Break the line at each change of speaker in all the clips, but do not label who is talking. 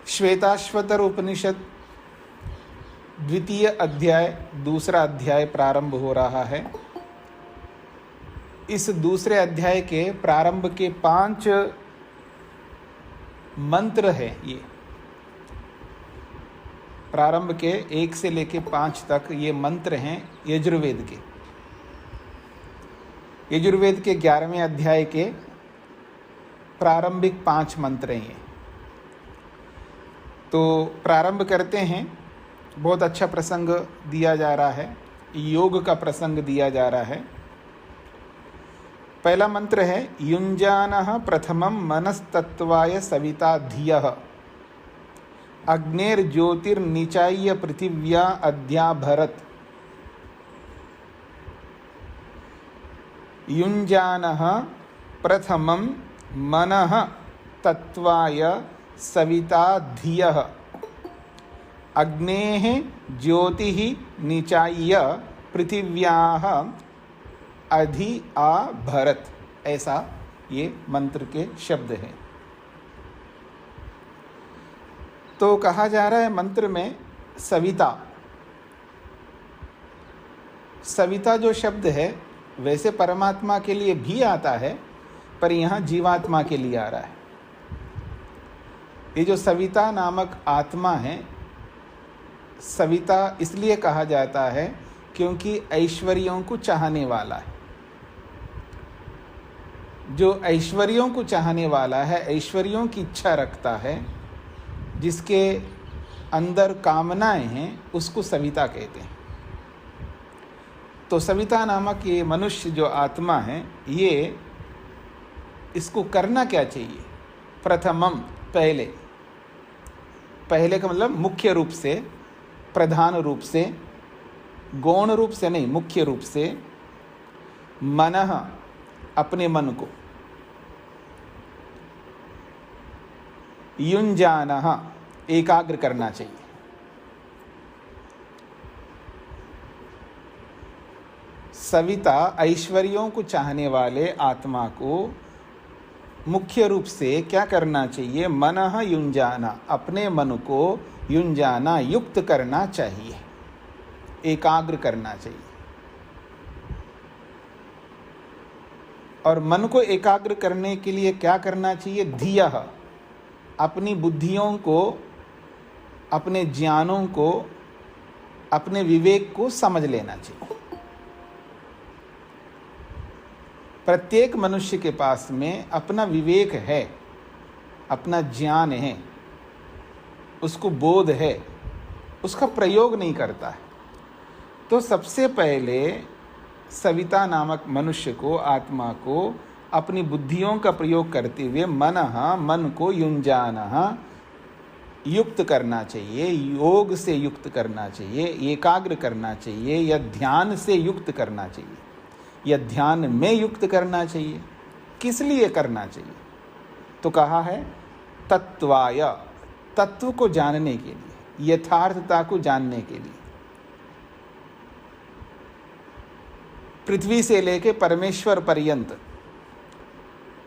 श्वेताश्वतर उपनिषद द्वितीय अध्याय दूसरा अध्याय प्रारंभ हो रहा है। इस दूसरे अध्याय के प्रारंभ के 5 मंत्र हैं। ये प्रारंभ के 1 से लेके 5 तक ये मंत्र हैं यजुर्वेद के। यजुर्वेद के 11वें अध्याय के प्रारंभिक 5 मंत्र हैं ये। तो प्रारंभ करते हैं। बहुत अच्छा प्रसंग दिया जा रहा है, योग का प्रसंग दिया जा रहा है। पहला मंत्र है युञ्जानः प्रथमं मनस्तत्वाय सविता धियः अग्नेर्ज्योतिर्निचाय्य पृथिव्या अद्याभरत्। युञ्जानः प्रथमं मनः तत्वाय सविता धियः अग्नेः ज्योतिः निचाय्य पृथिव्याः अधि आभरत। ऐसा ये मंत्र के शब्द हैं। तो कहा जा रहा है मंत्र में सविता। सविता जो शब्द है वैसे परमात्मा के लिए भी आता है, पर यहाँ जीवात्मा के लिए आ रहा है। ये जो सविता नामक आत्मा है, सविता इसलिए कहा जाता है क्योंकि ऐश्वर्यों को चाहने वाला है। जो ऐश्वर्यों को चाहने वाला है, ऐश्वर्यों की इच्छा रखता है, जिसके अंदर कामनाएं हैं, उसको सविता कहते हैं। तो सविता नामक ये मनुष्य जो आत्मा है, ये इसको करना क्या चाहिए? प्रथमम, पहले। पहले का मतलब मुख्य रूप से, प्रधान रूप से, गौण रूप से नहीं, मुख्य रूप से मनः, अपने मन को, युञ्जानः, एकाग्र करना चाहिए। सविता ऐश्वर्यों को चाहने वाले आत्मा को मुख्य रूप से क्या करना चाहिए? मनः युञ्जाना, अपने मन को युञ्जाना, युक्त करना चाहिए, एकाग्र करना चाहिए। और मन को एकाग्र करने के लिए क्या करना चाहिए? धियः, अपनी बुद्धियों को, अपने ज्ञानों को, अपने विवेक को समझ लेना चाहिए। प्रत्येक मनुष्य के पास में अपना विवेक है, अपना ज्ञान है, उसको बोध है, उसका प्रयोग नहीं करता है। तो सबसे पहले सविता नामक मनुष्य को, आत्मा को, अपनी बुद्धियों का प्रयोग करते हुए मनः, मन को युञ्जानः, युक्त करना चाहिए, योग से युक्त करना चाहिए, एकाग्र करना चाहिए, या ध्यान से युक्त करना चाहिए, या ध्यान में युक्त करना चाहिए। किस लिए करना चाहिए? तो कहा है तत्वाय, तत्व को जानने के लिए, यथार्थता को जानने के लिए। पृथ्वी से लेके परमेश्वर पर्यंत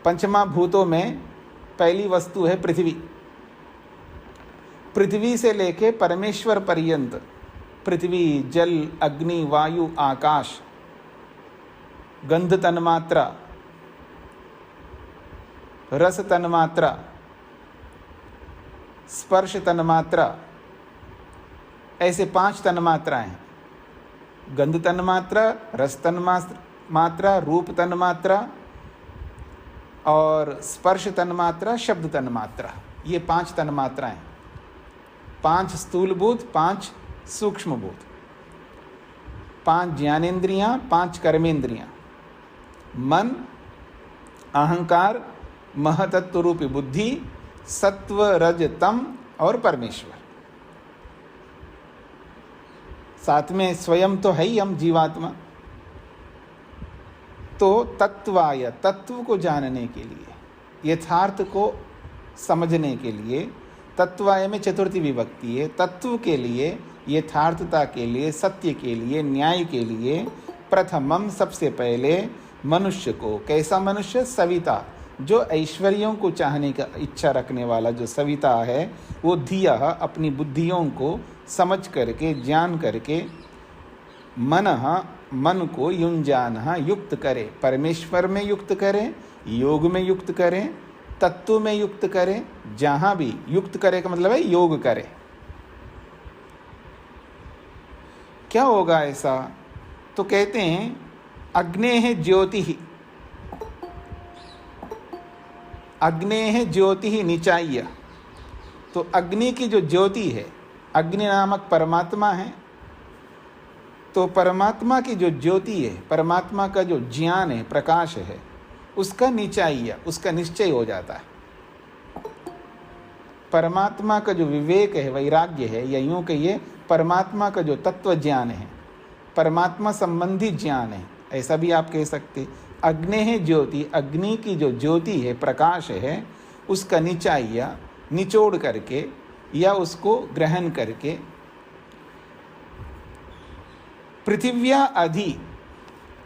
पंचमा भूतों में पहली वस्तु है पृथ्वी। पृथ्वी से लेके परमेश्वर पर्यंत, पृथ्वी, जल, अग्नि, वायु, आकाश, गंध तन्मात्रा, रस तन्मात्रा, स्पर्श तन्मात्रा, ऐसे 5 तन्मात्राएं हैं। गंध तन्मात्रा, रस तन्मात्रा, रूप तन्मात्रा और स्पर्श तन्मात्रा, शब्द तन्मात्रा, ये 5 तन्मात्राएं, 5 स्थूलभूत, 5 सूक्ष्मभूत, 5 ज्ञानेन्द्रियां, 5 कर्मेंद्रियां, मन, अहंकार, महतत्व रूपी बुद्धि, सत्व, रज, तम और परमेश्वर। साथ में स्वयं तो है ही हम जीवात्मा। तो तत्वाय, तत्व को जानने के लिए, यथार्थ को समझने के लिए, तत्वाय में चतुर्थी विभक्ति है, तत्व के लिए, यथार्थता के लिए, सत्य के लिए, न्याय के लिए प्रथमम सबसे पहले मनुष्य को, कैसा मनुष्य? सविता, जो ऐश्वर्यों को चाहने का इच्छा रखने वाला जो सविता है, वो धिया अपनी बुद्धियों को समझ करके, जान करके, मन को युंजान युक्त करे, परमेश्वर में युक्त करे, योग में युक्त करे, तत्व में युक्त करे, जहां भी युक्त करे का मतलब है योग करे। क्या होगा ऐसा? तो कहते हैं अग्नेः ज्योतिः, अग्नेः ज्योतिः निचाय्य। तो अग्नि की जो ज्योति है, अग्नि नामक परमात्मा है, तो परमात्मा की जो ज्योति है, परमात्मा का जो ज्ञान है, प्रकाश है, उसका निचाय्य, उसका निश्चय हो जाता है। परमात्मा का जो विवेक है, वैराग्य है, या यूं कहिए परमात्मा का जो तत्व ज्ञान है, परमात्मा संबंधी ज्ञान है, ऐसा भी आप कह सकते। अग्नेः ज्योति, अग्नि की जो ज्योति है, प्रकाश है, उसका निचाय्य, निचोड़ करके या उसको ग्रहण करके, पृथिव्या अधि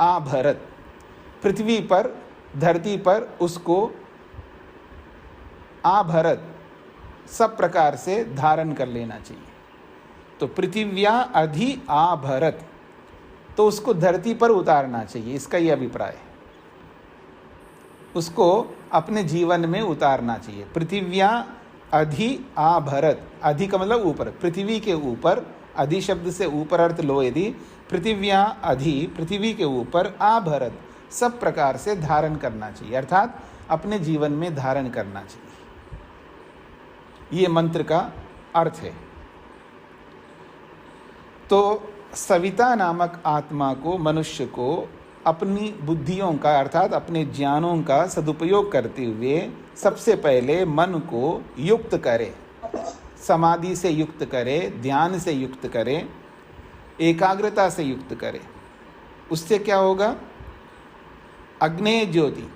आभरत, पृथ्वी पर, धरती पर उसको आभरत, सब प्रकार से धारण कर लेना चाहिए। तो पृथिव्या अधि आभरत, तो उसको धरती पर उतारना चाहिए, इसका ये अभिप्राय है। उसको अपने जीवन में उतारना चाहिए। पृथिव्या अधि आभरत, अधि का मतलब ऊपर, पृथ्वी के ऊपर, अधि शब्द से ऊपर अर्थ लो यदि, पृथिव्या अधि, पृथ्वी के ऊपर, आभरत, सब प्रकार से धारण करना चाहिए, अर्थात अपने जीवन में धारण करना चाहिए। ये मंत्र का अर्थ है। तो सविता नामक आत्मा को, मनुष्य को अपनी बुद्धियों का, अर्थात अपने ज्ञानों का सदुपयोग करते हुए सबसे पहले मन को युक्त करे, समाधि से युक्त करे, ध्यान से युक्त करे, एकाग्रता से युक्त करे। उससे क्या होगा? अग्नेय ज्योति,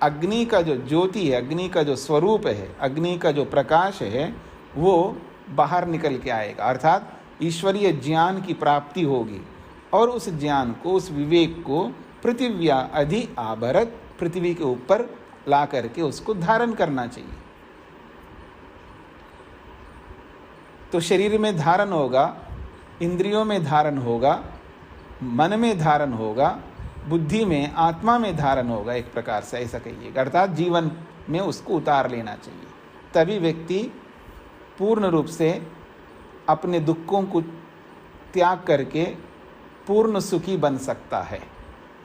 अग्नि का जो ज्योति है, अग्नि का जो स्वरूप है, अग्नि का जो प्रकाश है, वो बाहर निकल के आएगा, अर्थात ईश्वरीय ज्ञान की प्राप्ति होगी। और उस ज्ञान को, उस विवेक को पृथिव्या अधि आभरत, पृथ्वी के ऊपर ला करके उसको धारण करना चाहिए। तो शरीर में धारण होगा, इंद्रियों में धारण होगा, मन में धारण होगा, बुद्धि में, आत्मा में धारण होगा, एक प्रकार से ऐसा कहिएगा, अर्थात जीवन में उसको उतार लेना चाहिए। तभी व्यक्ति पूर्ण रूप से अपने दुखों को त्याग करके पूर्ण सुखी बन सकता है।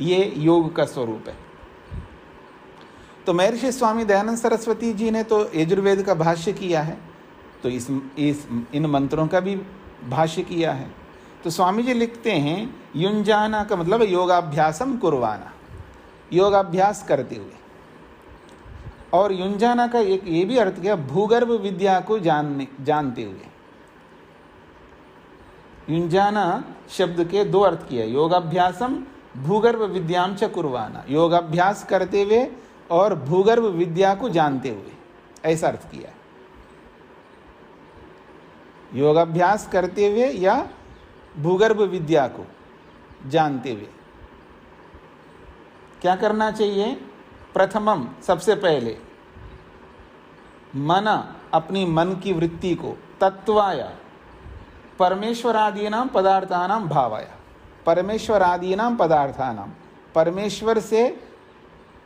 ये योग का स्वरूप है। तो महर्षि स्वामी दयानंद सरस्वती जी ने तो यजुर्वेद का भाष्य किया है, तो इन मंत्रों का भी भाष्य किया है। तो स्वामी जी लिखते हैं युंजाना का मतलब योगाभ्यासम कुर्वाना, योगाभ्यास करते हुए। और युंजाना का एक ये भी अर्थ किया, भूगर्भ विद्या को जानते हुए। युंजाना शब्द के 2 अर्थ किए, योगाभ्यासम भूगर्भ विद्याम च कुर्वाना, योगाभ्यास करते हुए और भूगर्भ विद्या को जानते हुए, ऐसा अर्थ किया। योगाभ्यास करते हुए या भूगर्भ विद्या को जानते हुए क्या करना चाहिए? प्रथमम, सबसे पहले, मना, अपनी मन की वृत्ति को, तत्वाया, परमेश्वरादीनां पदार्थानां भावाया, परमेश्वरादीनां पदार्थानां, परमेश्वर से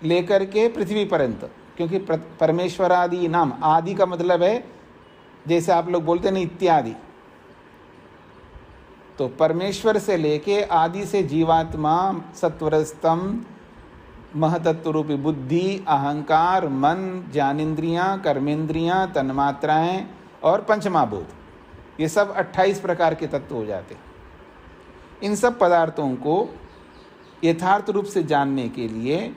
लेकर के पृथ्वी पर्यंत, क्योंकि परमेश्वरादि नाम, आदि का मतलब है जैसे आप लोग बोलते हैं इत्यादि, तो परमेश्वर से लेके आदि से जीवात्मा, सत्वरस्तम, महतत्व रूपी बुद्धि, अहंकार, मन, ज्ञानेन्द्रियाँ, कर्मेंद्रियाँ, तन्मात्राएं और पंचमाभूत, ये सब 28 प्रकार के तत्व हो जाते हैं। इन सब पदार्थों को यथार्थ रूप से जानने के लिए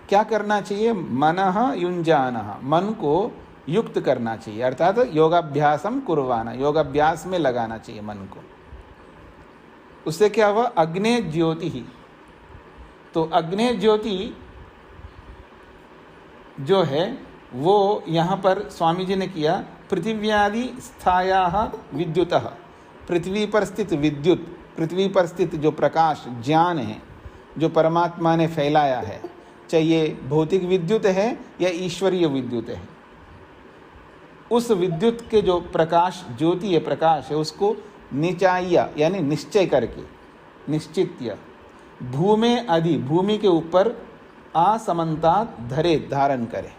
क्या करना चाहिए? मनः युञ्जानः, मन को युक्त करना चाहिए, अर्थात योगाभ्यासम कुर्वाना, योगाभ्यास में लगाना चाहिए मन को। उससे क्या हुआ? अग्ने ज्योति ही। तो अग्ने ज्योति जो है वो यहाँ पर स्वामी जी ने किया, पृथिव्यादि स्थायाः विद्युतः, पृथ्वी पर स्थित विद्युत, पृथ्वी पर स्थित जो प्रकाश ज्ञान है जो परमात्मा ने फैलाया है, चाहे ये भौतिक विद्युत है या ईश्वरीय विद्युत है, उस विद्युत के जो प्रकाश ज्योति है, प्रकाश है, उसको निचाय्य यानी निश्चय करके, निश्चित्य, भूमे अधि, भूमि के ऊपर असमन्तात धरे, धारण करे।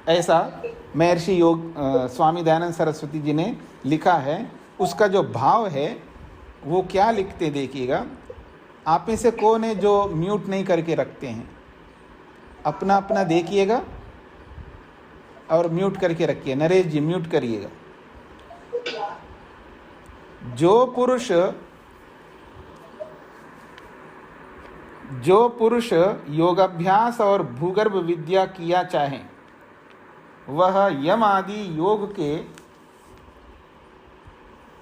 ऐसा महर्षि योग स्वामी दयानंद सरस्वती जी ने लिखा है। उसका जो भाव है वो क्या लिखते देखिएगा। आप में से कौन है जो म्यूट नहीं करके रखते हैं? अपना अपना देखिएगा और म्यूट करके रखिए। नरेश जी म्यूट करिएगा। जो पुरुष योगाभ्यास और भूगर्भ विद्या किया चाहे वह यम आदि योग के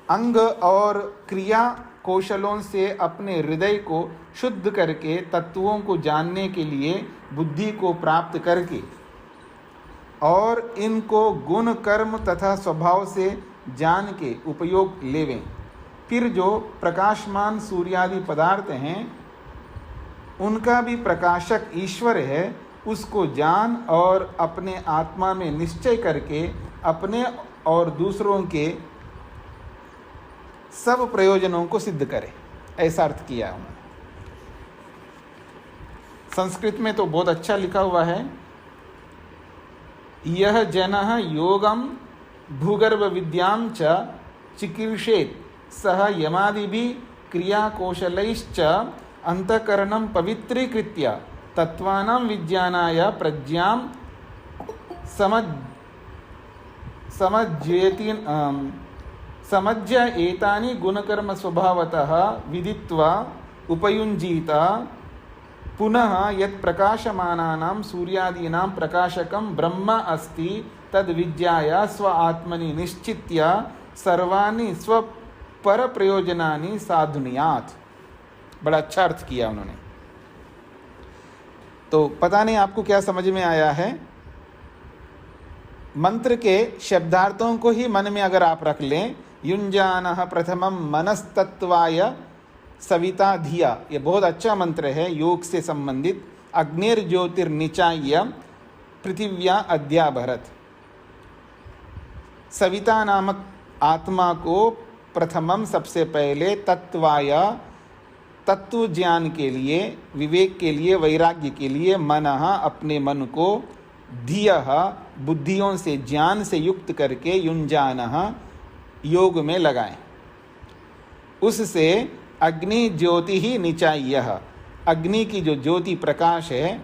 अंग और क्रिया कौशलों से अपने हृदय को शुद्ध करके तत्वों को जानने के लिए बुद्धि को प्राप्त करके और इनको गुण कर्म तथा स्वभाव से जान के उपयोग लेवें। फिर जो प्रकाशमान सूर्यादि पदार्थ हैं उनका भी प्रकाशक ईश्वर है, उसको जान और अपने आत्मा में निश्चय करके अपने और दूसरों के सब प्रयोजनों को सिद्ध करे। ऐसा अर्थ किया उन्होंने। संस्कृत में तो बहुत अच्छा लिखा हुआ है, यह जनः योगम भूगर्भ विद्यां च चिकीर्षेत् सह यमादिभिः क्रियाकौशलैश्च अंतःकरणं पवित्रीकृत्य तत्वानां विज्ञानाय प्रज्ञां समज्य एतानि गुणकर्म स्वभावतः विदित्वा उपयुञ्जीत पुनः यत् प्रकाशमानानां सूर्यादीनां प्रकाशकं ब्रह्म अस्ति तद् विज्ञाय स्व आत्मनि निश्चित्य सर्वाणि स्व पर प्रयोजनानि साधुनियात्। बड़ा अच्छा अर्थ किया उन्होंने। तो पता नहीं आपको क्या समझ में आया है। मंत्र के शब्दार्थों को ही मन में अगर आप रख लें, युञ्जानः प्रथमं मनस्तत्वाय सविता धिया, ये बहुत अच्छा मंत्र है योग से संबंधित। अग्निर्ज्योतिर्निचाय्य पृथिव्या अद्याभरत, सविता नामक आत्मा को प्रथमम सबसे पहले तत्वाय तत्व ज्ञान के लिए, विवेक के लिए, वैराग्य के लिए, मनः अपने मन को, धियः बुद्धियों से ज्ञान से युक्त करके, युञ्जानः योग में लगाएं। उससे अग्नि ज्योति ही निचाय्यः, अग्नि की जो ज्योति प्रकाश है,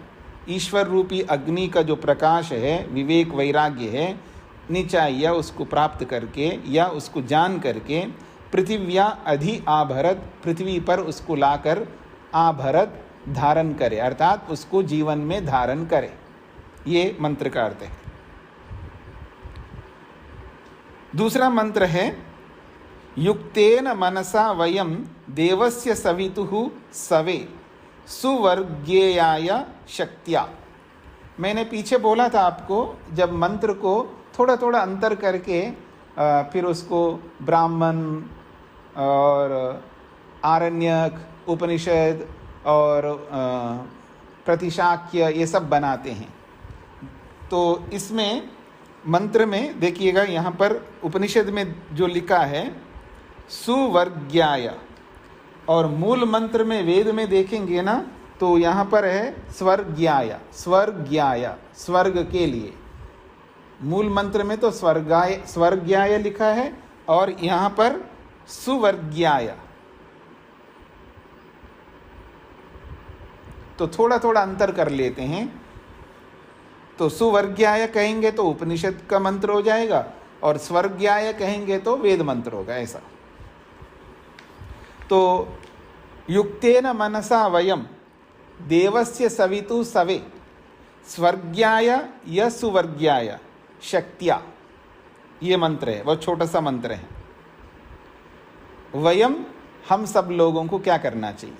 ईश्वर रूपी अग्नि का जो प्रकाश है, विवेक वैराग्य है, निचाय्य उसको प्राप्त करके या उसको जान करके पृथिव्या अधि आभरत, पृथ्वी पर उसको लाकर आभरत धारण करे, अर्थात उसको जीवन में धारण करे। ये मंत्र का अर्थ है। दूसरा मंत्र है युक्तेन मनसा वयम देवस्य सवितुः सवे सुवर्गेयाय शक्त्या। मैंने पीछे बोला था आपको, जब मंत्र को थोड़ा थोड़ा अंतर करके फिर उसको ब्राह्मण और आरण्यक, उपनिषद और प्रतिशाक्य ये सब बनाते हैं। तो इसमें मंत्र में देखिएगा, यहाँ पर उपनिषद में जो लिखा है सुवर्ग्याय, और मूल मंत्र में वेद में देखेंगे ना तो यहाँ पर है स्वर्ग्याय, स्वर्ग्याय स्वर्ग के लिए। मूल मंत्र में तो स्वर्ग्याय लिखा है और यहाँ पर सुवर्ग्याय। तो थोड़ा थोड़ा अंतर कर लेते हैं। तो सुवर्ग्याय कहेंगे तो उपनिषद का मंत्र हो जाएगा, और स्वर्ग्याय कहेंगे तो वेद मंत्र होगा। ऐसा तो युक्तेन मनसा वयम देवस्य सवितु सवे स्वर्ग्याय या सुवर्ग्याय शक्त्या, ये मंत्र है, वह छोटा सा मंत्र है। वयम, हम सब लोगों को क्या करना चाहिए?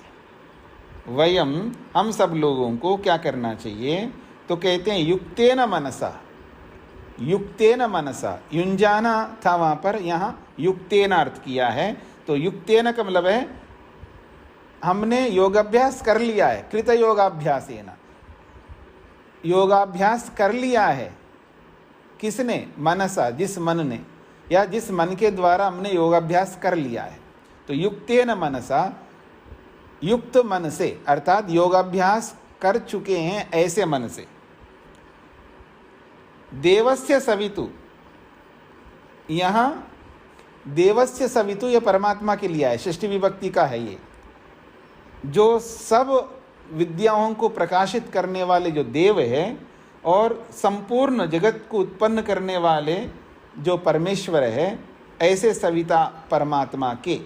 वयम, हम सब लोगों को क्या करना चाहिए? तो कहते हैं युक्तेन मनसा, युक्तेन मनसा, युंजाना था वहां पर, यहां युक्तेन अर्थ किया है। तो युक्तेन का मतलब है हमने योगाभ्यास कर लिया है, कृत योगाभ्यासेन, योगाभ्यास कर लिया है। किसने? मनसा, जिस मन ने, या जिस मन के द्वारा हमने योगाभ्यास कर लिया है। तो युक्तेन मनसा, युक्त मन से, अर्थात योगाभ्यास कर चुके हैं ऐसे मन से। देवस्य सवितु, यहां देवस्य सवितु यह परमात्मा के लिए है, षष्ठी विभक्ति का है। ये जो सब विद्याओं को प्रकाशित करने वाले जो देव है और संपूर्ण जगत को उत्पन्न करने वाले जो परमेश्वर है, ऐसे सविता परमात्मा के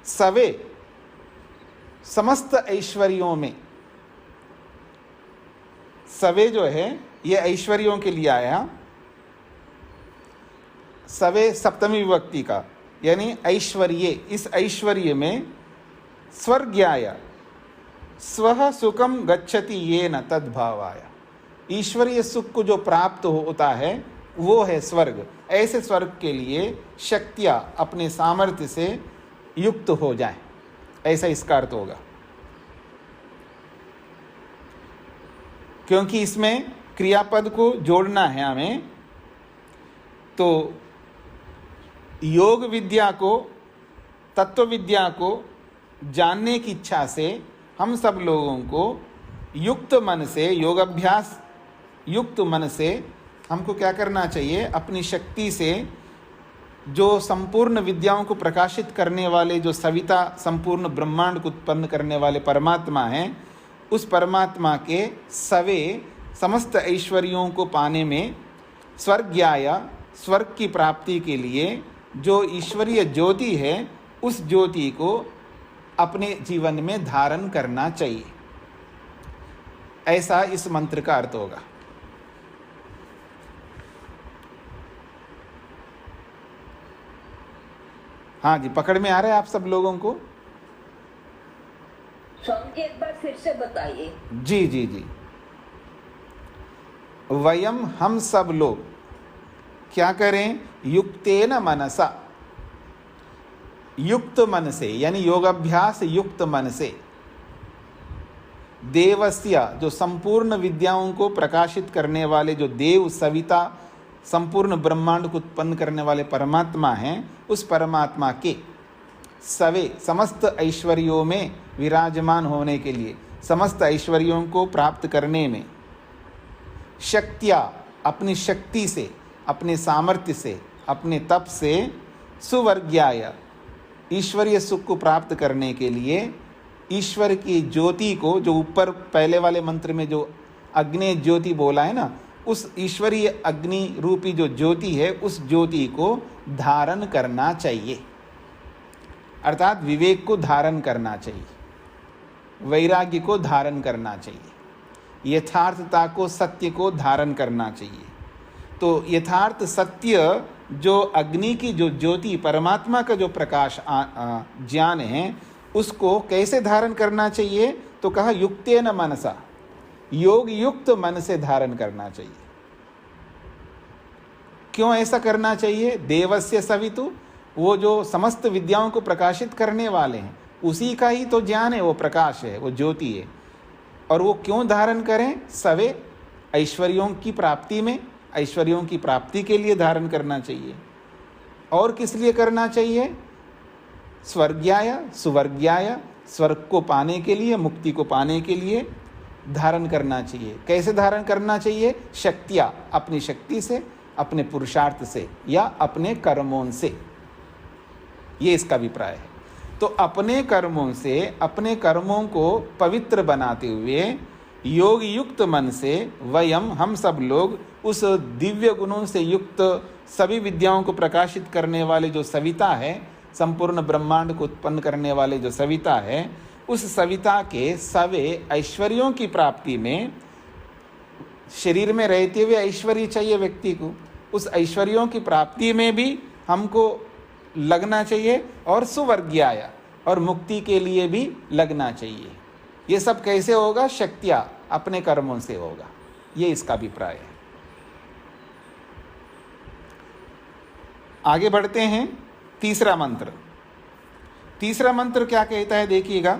सवे, समस्त ऐश्वर्यों में, सवे जो है ये ऐश्वर्यों के लिए आया, सवे सप्तमी विभक्ति का, यानी ऐश्वर्य, इस ऐश्वर्य में स्वर्ग्याय, स्वः सुखम गच्छति येन तद्भावाय, ईश्वरीय सुख को जो प्राप्त होता है वो है स्वर्ग। ऐसे स्वर्ग के लिए शक्तियाँ अपने सामर्थ्य से युक्त हो जाए, ऐसा इसका अर्थ होगा। क्योंकि इसमें क्रियापद को जोड़ना है हमें, तो योग विद्या को, तत्व विद्या को जानने की इच्छा से हम सब लोगों को युक्त मन से, योगाभ्यास युक्त मन से हमको क्या करना चाहिए? अपनी शक्ति से जो संपूर्ण विद्याओं को प्रकाशित करने वाले, जो सविता संपूर्ण ब्रह्मांड को उत्पन्न करने वाले परमात्मा हैं, उस परमात्मा के सवे समस्त ऐश्वर्यों को पाने में, स्वर्ग्याय, स्वर्ग की प्राप्ति के लिए जो ईश्वरीय ज्योति है, उस ज्योति को अपने जीवन में धारण करना चाहिए। ऐसा इस मंत्र का अर्थ होगा। हाँ जी, पकड़ में आ रहा है आप सब लोगों को?
स्वामी जी एक बार फिर से बताइए।
जी जी जी। वयम, हम सब लोग क्या करें? युक्तेन मनसा, युक्त मन से, यानी योगाभ्यास युक्त मन से, देवस्य, जो संपूर्ण विद्याओं को प्रकाशित करने वाले जो देव सविता संपूर्ण ब्रह्मांड को उत्पन्न करने वाले परमात्मा हैं, उस परमात्मा के सवे समस्त ऐश्वर्यों में विराजमान होने के लिए, समस्त ऐश्वर्यों को प्राप्त करने में, शक्तियाँ, अपनी शक्ति से, अपने सामर्थ्य से, अपने तप से, सुवर्ग्याय, ईश्वरीय सुख को प्राप्त करने के लिए ईश्वर की ज्योति को, जो ऊपर पहले वाले मंत्र में जो अग्नि ज्योति बोला है ना, उस ईश्वरीय अग्नि रूपी जो ज्योति है, उस ज्योति को धारण करना चाहिए। अर्थात विवेक को धारण करना चाहिए, वैराग्य को धारण करना चाहिए, यथार्थता को, सत्य को धारण करना चाहिए। तो यथार्थ सत्य जो अग्नि की जो ज्योति, परमात्मा का जो प्रकाश ज्ञान है, उसको कैसे धारण करना चाहिए? तो कहा युक्तेन मनसा, योग युक्त मन से धारण करना चाहिए। क्यों ऐसा करना चाहिए? देवस्य सवितु, वो जो समस्त विद्याओं को प्रकाशित करने वाले हैं, उसी का ही तो ज्ञान है, वो प्रकाश है, वो ज्योति है। और वो क्यों धारण करें? सवे ऐश्वर्यों की प्राप्ति में, ऐश्वर्यों की प्राप्ति के लिए धारण करना चाहिए। और किस लिए करना चाहिए? स्वर्ग्याय, सुवर्ग्याय, स्वर्ग को पाने के लिए, मुक्ति को पाने के लिए धारण करना चाहिए। कैसे धारण करना चाहिए? शक्तियाँ, अपनी शक्ति से, अपने पुरुषार्थ से, या अपने कर्मों से। ये इसका अभिप्राय है। तो अपने कर्मों से, अपने कर्मों को पवित्र बनाते हुए योग युक्त मन से वयम, हम सब लोग, उस दिव्य गुणों से युक्त सभी विद्याओं को प्रकाशित करने वाले जो सविता है, संपूर्ण ब्रह्मांड को उत्पन्न करने वाले जो सविता है, उस सविता के सवे ऐश्वर्यों की प्राप्ति में, शरीर में रहते हुए ऐश्वर्य चाहिए व्यक्ति को, उस ऐश्वर्यों की प्राप्ति में भी हमको लगना चाहिए, और सुवर्ग्याय, और मुक्ति के लिए भी लगना चाहिए। ये सब कैसे होगा? शक्तियाँ अपने कर्मों से होगा, ये इसका अभिप्राय है। आगे बढ़ते हैं। तीसरा मंत्र, तीसरा मंत्र क्या कहता है देखिएगा।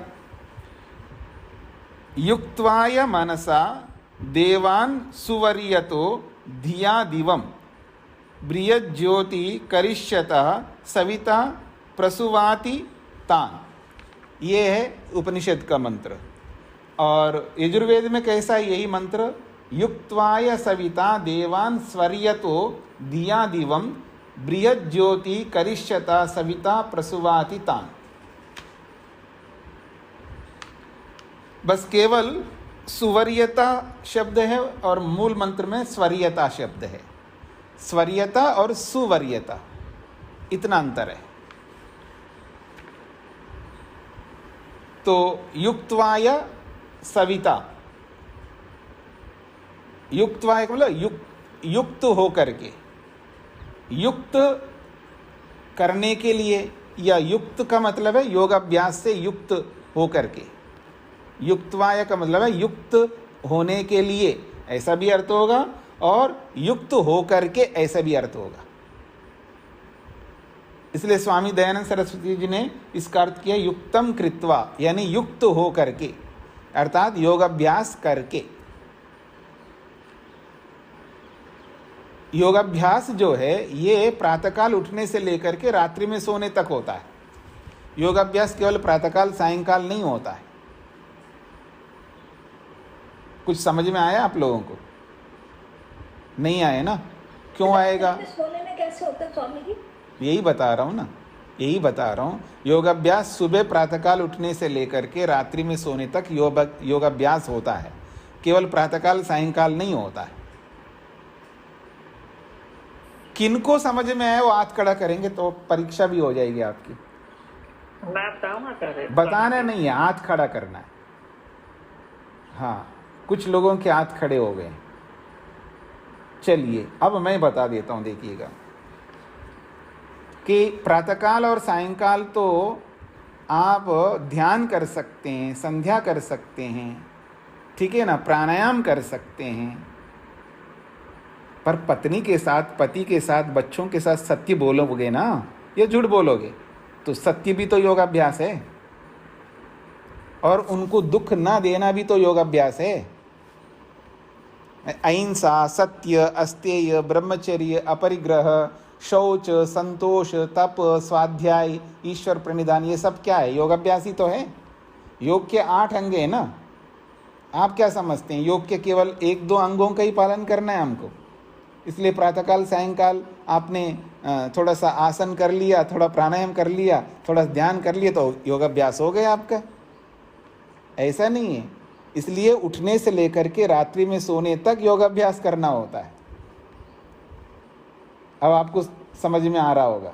युक्त्वाय मनसा देवान् सुवर्यतो धिया दिवम बृहज्योति करिष्यतः सविता प्रसुवाति तान। ये है उपनिषद का मंत्र। और यजुर्वेद में कैसा है यही मंत्र? युक्त्वाय सविता देवान् स्वर्यतो धिया दिवम बृहज्योति करिष्यतः सविता प्रसुवाति तान। बस केवल सुवर्यता शब्द है और मूल मंत्र में स्वर्यता शब्द है। स्वर्यता और सुवर्यता, इतना अंतर है। तो युक्त्वाय सविता, युक्त्वाय मतलब युक्त हो करके, युक्त करने के लिए, या युक्त का मतलब है योगाभ्यास से युक्त हो करके। युक्त्वाय का मतलब है युक्त होने के लिए, ऐसा भी अर्थ होगा, और युक्त हो करके ऐसा भी अर्थ होगा। इसलिए स्वामी दयानंद सरस्वती जी ने इसका अर्थ किया युक्तम कृत्वा, यानी युक्त हो करके, अर्थात योगाभ्यास करके। योगाभ्यास जो है ये प्रातःकाल उठने से लेकर के रात्रि में सोने तक होता है। योगाभ्यास केवल प्रातःकाल सायंकाल नहीं होता है। कुछ समझ में आया आप लोगों को? नहीं आए ना? क्यों आएगा?
सोने में कैसे होता है स्वामी जी?
यही बता रहा हूँ ना, यही बता रहा हूँ। योगाभ्यास सुबह प्रातःकाल उठने से लेकर के रात्रि में सोने तक योगाभ्यास होता है, केवल प्रातःकाल सायंकाल नहीं होता है। किनको समझ में आए वो हाथ खड़ा करेंगे तो परीक्षा भी हो जाएगी आपकी।
मैं बताऊँ कर
बताना नहीं है, हाथ खड़ा करना है। हाँ, कुछ लोगों के हाथ खड़े हो गए। चलिए अब मैं बता देता हूँ, देखिएगा कि प्रातःकाल और सायंकाल तो आप ध्यान कर सकते हैं, संध्या कर सकते हैं, ठीक है ना, प्राणायाम कर सकते हैं, पर पत्नी के साथ, पति के साथ, बच्चों के साथ सत्य बोलोगे ना, या झूठ बोलोगे, तो सत्य भी तो योगाभ्यास है, और उनको दुख ना देना भी तो योगाभ्यास है। अहिंसा, सत्य, अस्तेय, ब्रह्मचर्य, अपरिग्रह, शौच, संतोष, तप, स्वाध्याय, ईश्वर प्रणिधान, ये सब क्या है? योगाभ्यास ही तो है। योग के 8 अंग है ना। आप क्या समझते हैं? योग के केवल 1-2 अंगों का ही पालन करना है हमको। इसलिए प्रातःकाल सायंकाल आपने थोड़ा सा आसन कर लिया, थोड़ा प्राणायाम कर लिया, थोड़ा ध्यान कर लिया, तो योगाभ्यास हो गया आपका। ऐसा नहीं है। इसलिए उठने से लेकर के रात्रि में सोने तक योगाभ्यास करना होता है। अब आपको समझ में आ रहा होगा।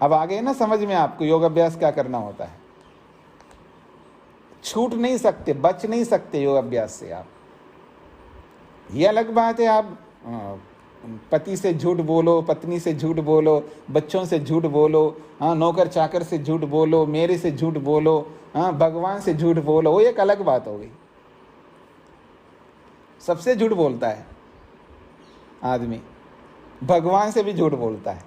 अब आ गए ना समझ में आपको योगाभ्यास क्या करना होता है। छूट नहीं सकते, बच नहीं सकते योगाभ्यास से आप। ये अलग बात है आप पति से झूठ बोलो, पत्नी से झूठ बोलो, बच्चों से झूठ बोलो, हाँ, नौकर चाकर से झूठ बोलो, मेरे से झूठ बोलो, हाँ, भगवान से झूठ बोलो, वो एक अलग बात हो गई। सबसे झूठ बोलता है आदमी, भगवान से भी झूठ बोलता है।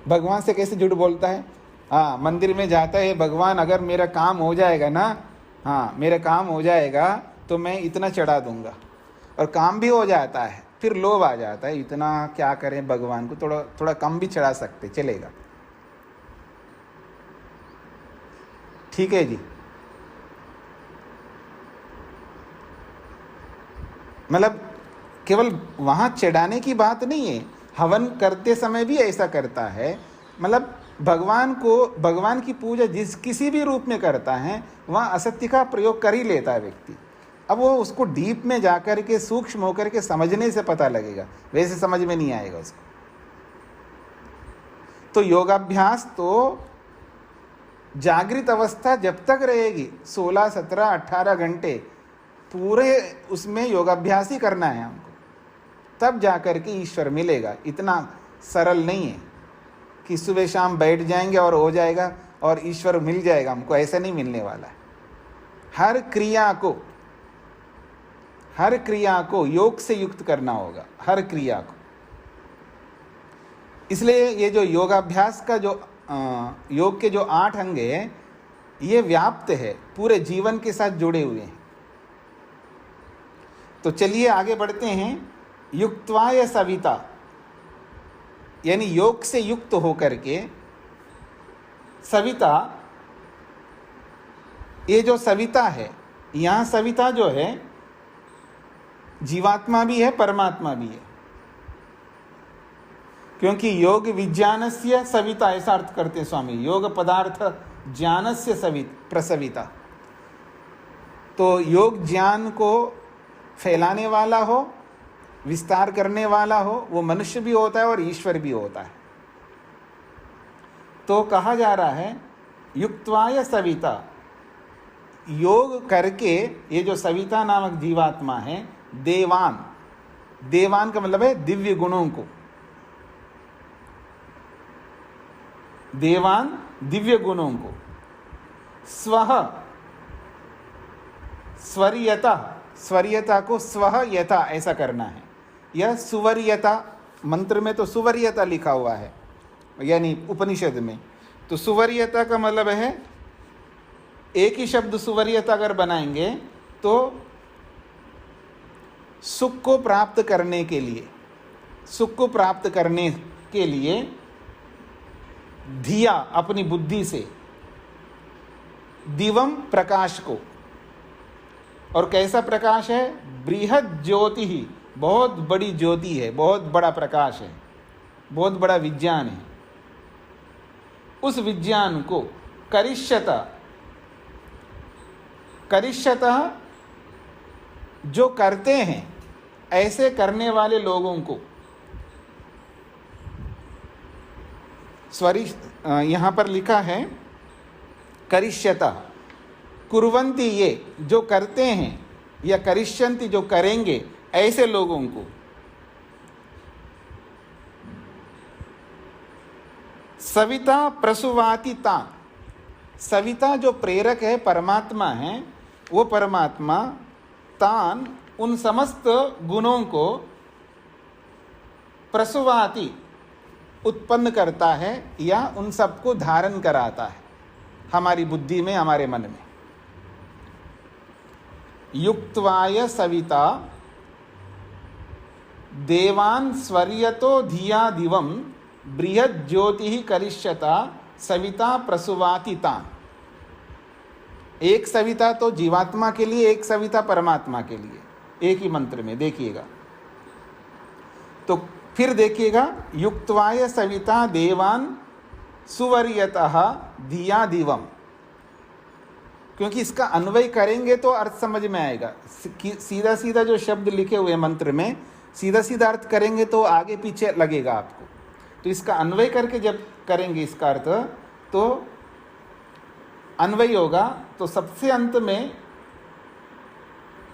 भगवान से कैसे झूठ बोलता है? हाँ, मंदिर में जाता है, भगवान अगर मेरा काम हो जाएगा ना, हाँ, मेरा काम हो जाएगा तो मैं इतना चढ़ा दूंगा, और काम भी हो जाता है। फिर लोभ आ जाता है, इतना क्या करें भगवान को, थोड़ा थोड़ा कम भी चढ़ा सकते, चलेगा। ठीक है जी। मतलब केवल वहाँ चढ़ाने की बात नहीं है, हवन करते समय भी ऐसा करता है। मतलब भगवान की पूजा किसी भी रूप में करता है, वहाँ असत्य का प्रयोग कर ही लेता है व्यक्ति। अब वो उसको डीप में जाकर के सूक्ष्म होकर के समझने से पता लगेगा, वैसे समझ में नहीं आएगा उसको। तो योगाभ्यास तो जागृत अवस्था जब तक रहेगी 16, 17, 18 घंटे पूरे उसमें योगाभ्यास ही करना है हमको, तब जाकर के ईश्वर मिलेगा। इतना सरल नहीं है कि सुबह शाम बैठ जाएंगे और हो जाएगा और ईश्वर मिल जाएगा हमको, ऐसा नहीं मिलने वाला है। हर क्रिया को योग से युक्त करना होगा, हर क्रिया को। इसलिए ये जो योगाभ्यास का जो योग के जो 8 अंग है, ये व्याप्त है, पूरे जीवन के साथ जुड़े हुए हैं। तो चलिए आगे बढ़ते हैं। युक्त्वाय सविता, यानी योग से युक्त होकर के सविता, ये जो सविता है, यहाँ सविता जो है जीवात्मा भी है, परमात्मा भी है। क्योंकि योग विज्ञानस्य सविता, ऐसा अर्थ करते हैं स्वामी, योग पदार्थ ज्ञानस्य प्रसविता। तो योग ज्ञान को फैलाने वाला हो, विस्तार करने वाला हो, वो मनुष्य भी होता है और ईश्वर भी होता है। तो कहा जा रहा है युक्त्वाय सविता, योग करके ये जो सविता नामक जीवात्मा है, देवान का मतलब है दिव्य गुणों को, देवान दिव्य गुणों को, स्वरियता को स्वह यथा ऐसा करना है। यह सुवरियता, मंत्र में तो सुवरियता लिखा हुआ है, यानी उपनिषद में। तो सुवरियता का मतलब है, एक ही शब्द सुवरियता अगर बनाएंगे तो सुख को प्राप्त करने के लिए धिया, अपनी बुद्धि से, दिवम प्रकाश को, और कैसा प्रकाश है, बृहद ज्योति ही, बहुत बड़ी ज्योति है, बहुत बड़ा प्रकाश है, बहुत बड़ा विज्ञान है। उस विज्ञान को करिष्यतः जो करते हैं, ऐसे करने वाले लोगों को, यहाँ पर लिखा है करिष्यतः, कुर्वन्ति, ये जो करते हैं, या करिष्यन्ति जो करेंगे, ऐसे लोगों को सविता प्रसुवाति तान, सविता जो प्रेरक है, परमात्मा है, वो परमात्मा तान, उन समस्त गुणों को प्रसुवाति, उत्पन्न करता है, या उन सबको धारण कराता है हमारी बुद्धि में, हमारे मन में। युक्त्वाय सविता देवान स्वर्यतो धिया दिवम बृहद ज्योति करिष्यता सविता प्रसुवाति तान। एक सविता तो जीवात्मा के लिए, एक सविता परमात्मा के लिए, एक ही मंत्र में देखिएगा। तो फिर देखिएगा, युक्त्वाय सविता देवान सुवर्यतः धिया दिवम, क्योंकि इसका अन्वय करेंगे तो अर्थ समझ में आएगा। सीधा सीधा जो शब्द लिखे हुए मंत्र में सीधा सीधा अर्थ करेंगे तो आगे पीछे लगेगा आपको। तो इसका अन्वय करके जब करेंगे इसका अर्थ, तो अन्वय होगा। तो सबसे अंत में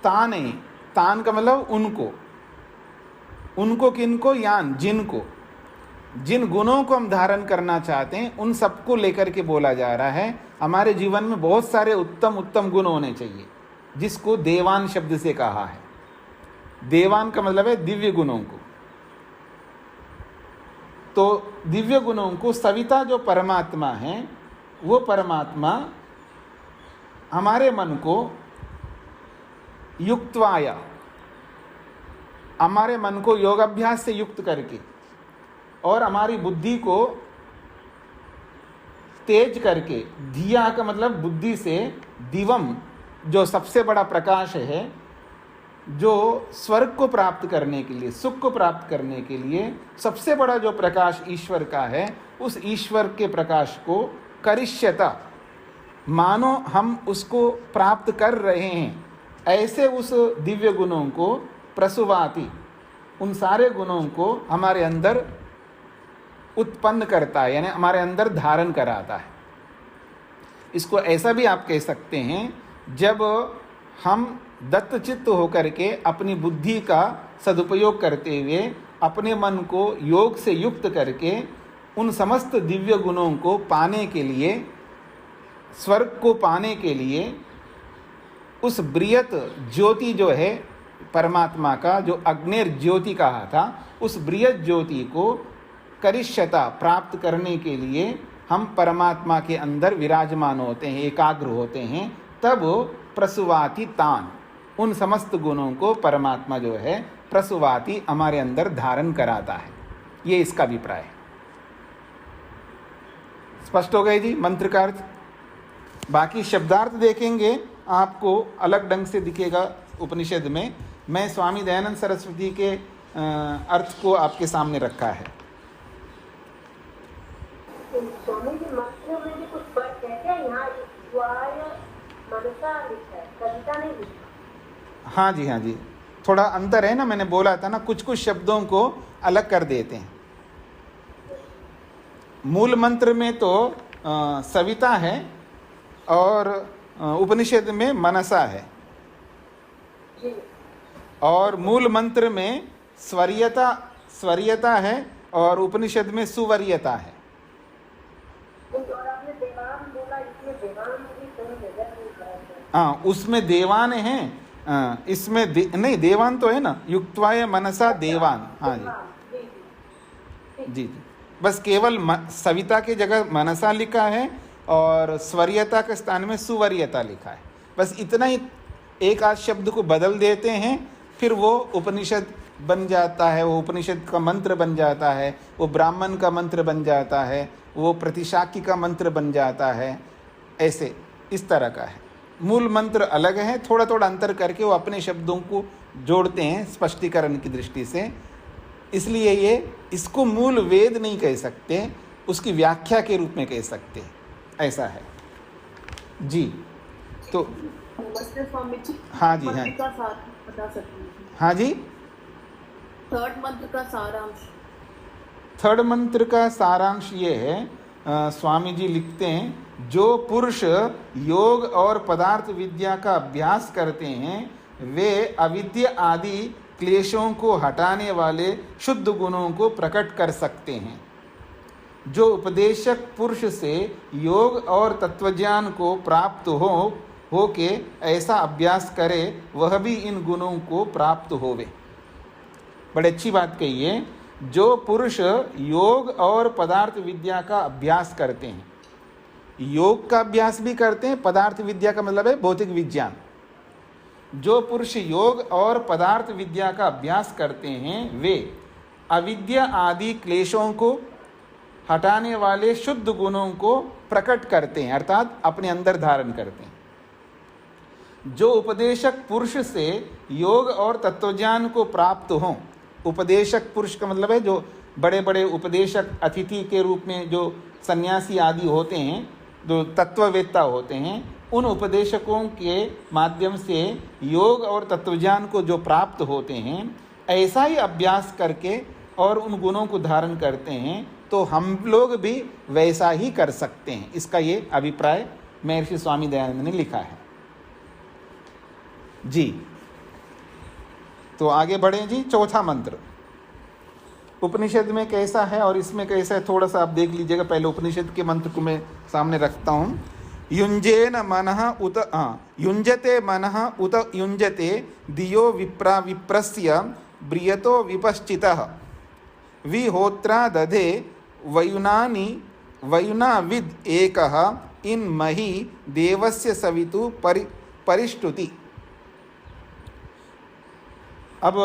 तान है, तान का मतलब उनको किनको, यान जिनको, जिन गुणों को हम धारण करना चाहते हैं, उन सबको लेकर के बोला जा रहा है। हमारे जीवन में बहुत सारे उत्तम उत्तम गुण होने चाहिए, जिसको देवान शब्द से कहा है। देवान का मतलब है दिव्य गुणों को। तो दिव्य गुणों को सविता जो परमात्मा है, वो परमात्मा हमारे मन को युक्त्वाया, हमारे मन को योगाभ्यास से युक्त करके और हमारी बुद्धि को तेज करके, धिया का मतलब बुद्धि से, दिवम जो सबसे बड़ा प्रकाश है, जो स्वर्ग को प्राप्त करने के लिए, सुख को प्राप्त करने के लिए सबसे बड़ा जो प्रकाश ईश्वर का है, उस ईश्वर के प्रकाश को करिष्यता, मानो हम उसको प्राप्त कर रहे हैं, ऐसे उस दिव्य गुणों को प्रसुवाति, उन सारे गुणों को हमारे अंदर उत्पन्न करता है, यानी हमारे अंदर धारण कराता है। इसको ऐसा भी आप कह सकते हैं, जब हम दत्तचित्त होकर के अपनी बुद्धि का सदुपयोग करते हुए अपने मन को योग से युक्त करके उन समस्त दिव्य गुणों को पाने के लिए, स्वर्ग को पाने के लिए, उस बृहत ज्योति जो है परमात्मा का, जो अग्निर ज्योति कहा था, उस बृहत ज्योति को करिष्यता प्राप्त करने के लिए हम परमात्मा के अंदर विराजमान होते हैं, एकाग्र होते हैं, तब प्रसुवाति तान, उन समस्त गुणों को परमात्मा जो है प्रसुवाति हमारे अंदर धारण कराता है। ये इसका अभिप्राय है। स्पष्ट हो गए जी मंत्र का अर्थ। बाकी शब्दार्थ देखेंगे, आपको अलग ढंग से दिखेगा उपनिषद में। मैं स्वामी दयानंद सरस्वती के अर्थ को आपके सामने रखा है।
स्वामी जी मंत्र में भी कुछ फर्क है क्या? यहाँ मनसा लिखा है, कविता नहीं लिखा।
हाँ जी, हाँ जी, थोड़ा अंतर है ना। मैंने बोला था ना, कुछ कुछ शब्दों को अलग कर देते हैं। मूल मंत्र में तो सविता है और उपनिषद में मनसा है, और मूल मंत्र में स्वरियता है और उपनिषद में सुवरियता है। हाँ, उसमें देवान है, इसमें नहीं, देवान तो है ना, युक्त्वाय मनसा देवान। हाँ जी जी, बस केवल सविता की जगह मनसा लिखा है और स्वरियता के स्थान में सुवरियता लिखा है। बस इतना ही, एक आध शब्द को बदल देते हैं, फिर वो उपनिषद बन जाता है, वो उपनिषद का मंत्र बन जाता है, वो ब्राह्मण का मंत्र बन जाता है, वो प्रतिशाक्य का मंत्र बन जाता है। ऐसे इस तरह का है। मूल मंत्र अलग है, थोड़ा थोड़ा अंतर करके वो अपने शब्दों को जोड़ते हैं स्पष्टीकरण की दृष्टि से। इसलिए ये इसको मूल वेद नहीं कह सकते, उसकी व्याख्या के रूप में कह सकते हैं, ऐसा है जी। तो
नमस्ते स्वामी जी।
हाँ जी, हाँ
का सार बता सकते हैं?
हाँ जी,
थर्ड मंत्र का सारांश।
थर्ड मंत्र का सारांश ये है, स्वामी जी लिखते हैं, जो पुरुष योग और पदार्थ विद्या का अभ्यास करते हैं, वे अविद्या आदि क्लेशों को हटाने वाले शुद्ध गुणों को प्रकट कर सकते हैं। जो उपदेशक पुरुष से योग और तत्वज्ञान को प्राप्त हो के ऐसा अभ्यास करे, वह भी इन गुणों को प्राप्त होवे। बड़ी अच्छी बात कही है। जो पुरुष योग और पदार्थ विद्या का अभ्यास करते हैं, योग का अभ्यास भी करते हैं, पदार्थ विद्या का मतलब है भौतिक विज्ञान। जो पुरुष योग और पदार्थ विद्या का अभ्यास करते हैं, वे अविद्या आदि क्लेशों को हटाने वाले शुद्ध गुणों को प्रकट करते हैं, अर्थात अपने अंदर धारण करते हैं। जो उपदेशक पुरुष से योग और तत्वज्ञान को प्राप्त हों, उपदेशक पुरुष का मतलब है जो बड़े बड़े उपदेशक, अतिथि के रूप में जो सन्यासी आदि होते हैं, जो तत्ववेत्ता होते हैं, उन उपदेशकों के माध्यम से योग और तत्वज्ञान को जो प्राप्त होते हैं, ऐसा ही अभ्यास करके और उन गुणों को धारण करते हैं, तो हम लोग भी वैसा ही कर सकते हैं। इसका ये अभिप्राय महर्षि स्वामी दयानंद ने लिखा है जी। तो आगे बढ़ें जी। चौथा मंत्र उपनिषद में कैसा है और इसमें कैसा है, थोड़ा सा आप देख लीजिएगा। पहले उपनिषद के मंत्र को मैं सामने रखता हूँ। युंजेन मनः उत युंजते मनः उत युंजते दियो विप्रा विप्रस्य ब्रियतो विपश्चितः विहोत्रा दधे वयुनानि वयुनाविद एकः इन मही देवस्य सवितु परिष्टुति। अब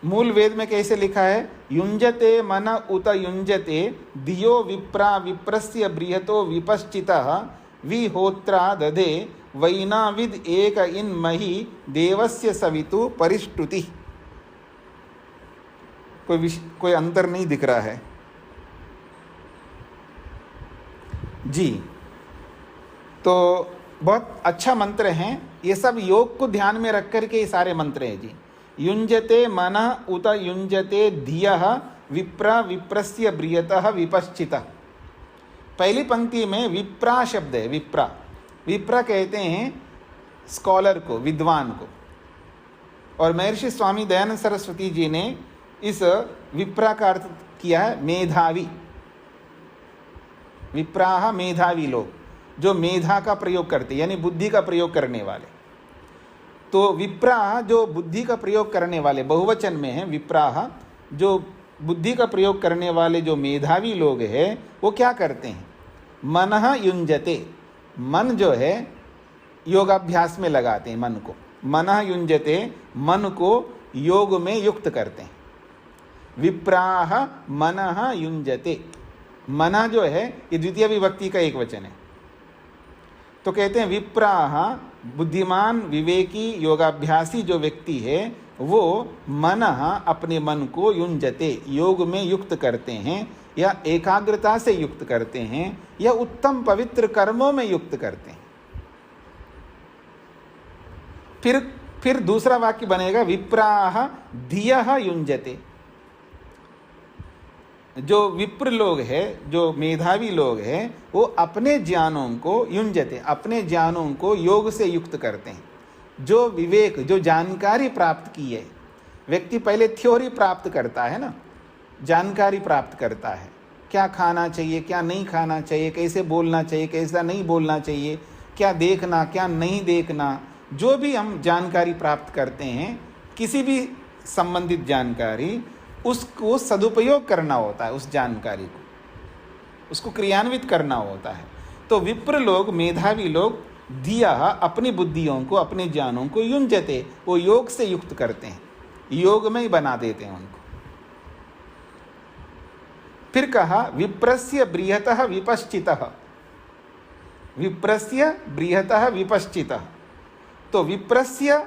मूल वेद में कैसे लिखा है? युंजते मन उत युंजते दियो विप्रा विप्रस्य बृहतो विपश्चितः विहोत्रा दधे वैनाविद एक इन मही देवस्य सवितु परिष्टुति। कोई अंतर नहीं दिख रहा है जी। तो बहुत अच्छा मंत्र हैं ये सब, योग को ध्यान में रख करके ये सारे मंत्र हैं जी। युञ्जते मनः उत युञ्जते धियः विप्र विप्रस्य ब्रियतः विपश्चितः। पहली पंक्ति में विप्रा शब्द है। विप्रा, विप्रा कहते हैं स्कॉलर को, विद्वान को। और महर्षि स्वामी दयानंद सरस्वती जी ने इस विप्रा का अर्थ किया है मेधावी। विप्राह मेधावी लोग, जो मेधा का प्रयोग करते यानी बुद्धि का प्रयोग करने वाले। तो विप्राह जो बुद्धि का प्रयोग करने वाले, बहुवचन में है विप्राह, जो बुद्धि का प्रयोग करने वाले जो मेधावी लोग हैं वो क्या करते हैं? मनः युञ्जते, मन जो है योगाभ्यास में लगाते हैं मन को। मनः युञ्जते, मन को योग में युक्त करते हैं। विप्राह मनः युञ्जते, मना जो है ये द्वितीय विभक्ति का एक वचन है। तो कहते हैं विप्राह, बुद्धिमान विवेकी योगाभ्यासी जो व्यक्ति है वो मनः, अपने मन को युञ्जते, योग में युक्त करते हैं या एकाग्रता से युक्त करते हैं या उत्तम पवित्र कर्मों में युक्त करते हैं। फिर दूसरा वाक्य बनेगा विप्राह धियः युञ्जते। जो विप्र लोग हैं, जो मेधावी लोग हैं, वो अपने ज्ञानों को युञ्जते, अपने ज्ञानों को योग से युक्त करते हैं। जो विवेक, जो जानकारी प्राप्त की है, व्यक्ति पहले थ्योरी प्राप्त करता है ना, जानकारी प्राप्त करता है, क्या खाना चाहिए, क्या नहीं खाना चाहिए, कैसे बोलना चाहिए, कैसा नहीं बोलना चाहिए, क्या देखना, क्या नहीं देखना। जो भी हम जानकारी प्राप्त करते हैं, किसी भी संबंधित जानकारी, उसको सदुपयोग करना होता है, उस जानकारी को, उसको क्रियान्वित करना होता है। तो विप्र लोग, मेधावी लोग, धिया, अपनी बुद्धियों को, अपने ज्ञानों को युञ्जते, वो योग से युक्त करते हैं, योग में ही बना देते हैं उनको। फिर कहा विप्रस्य बृहतः विपश्चितः, विप्रस्य बृहतः विपश्चितः। तो विप्रस्य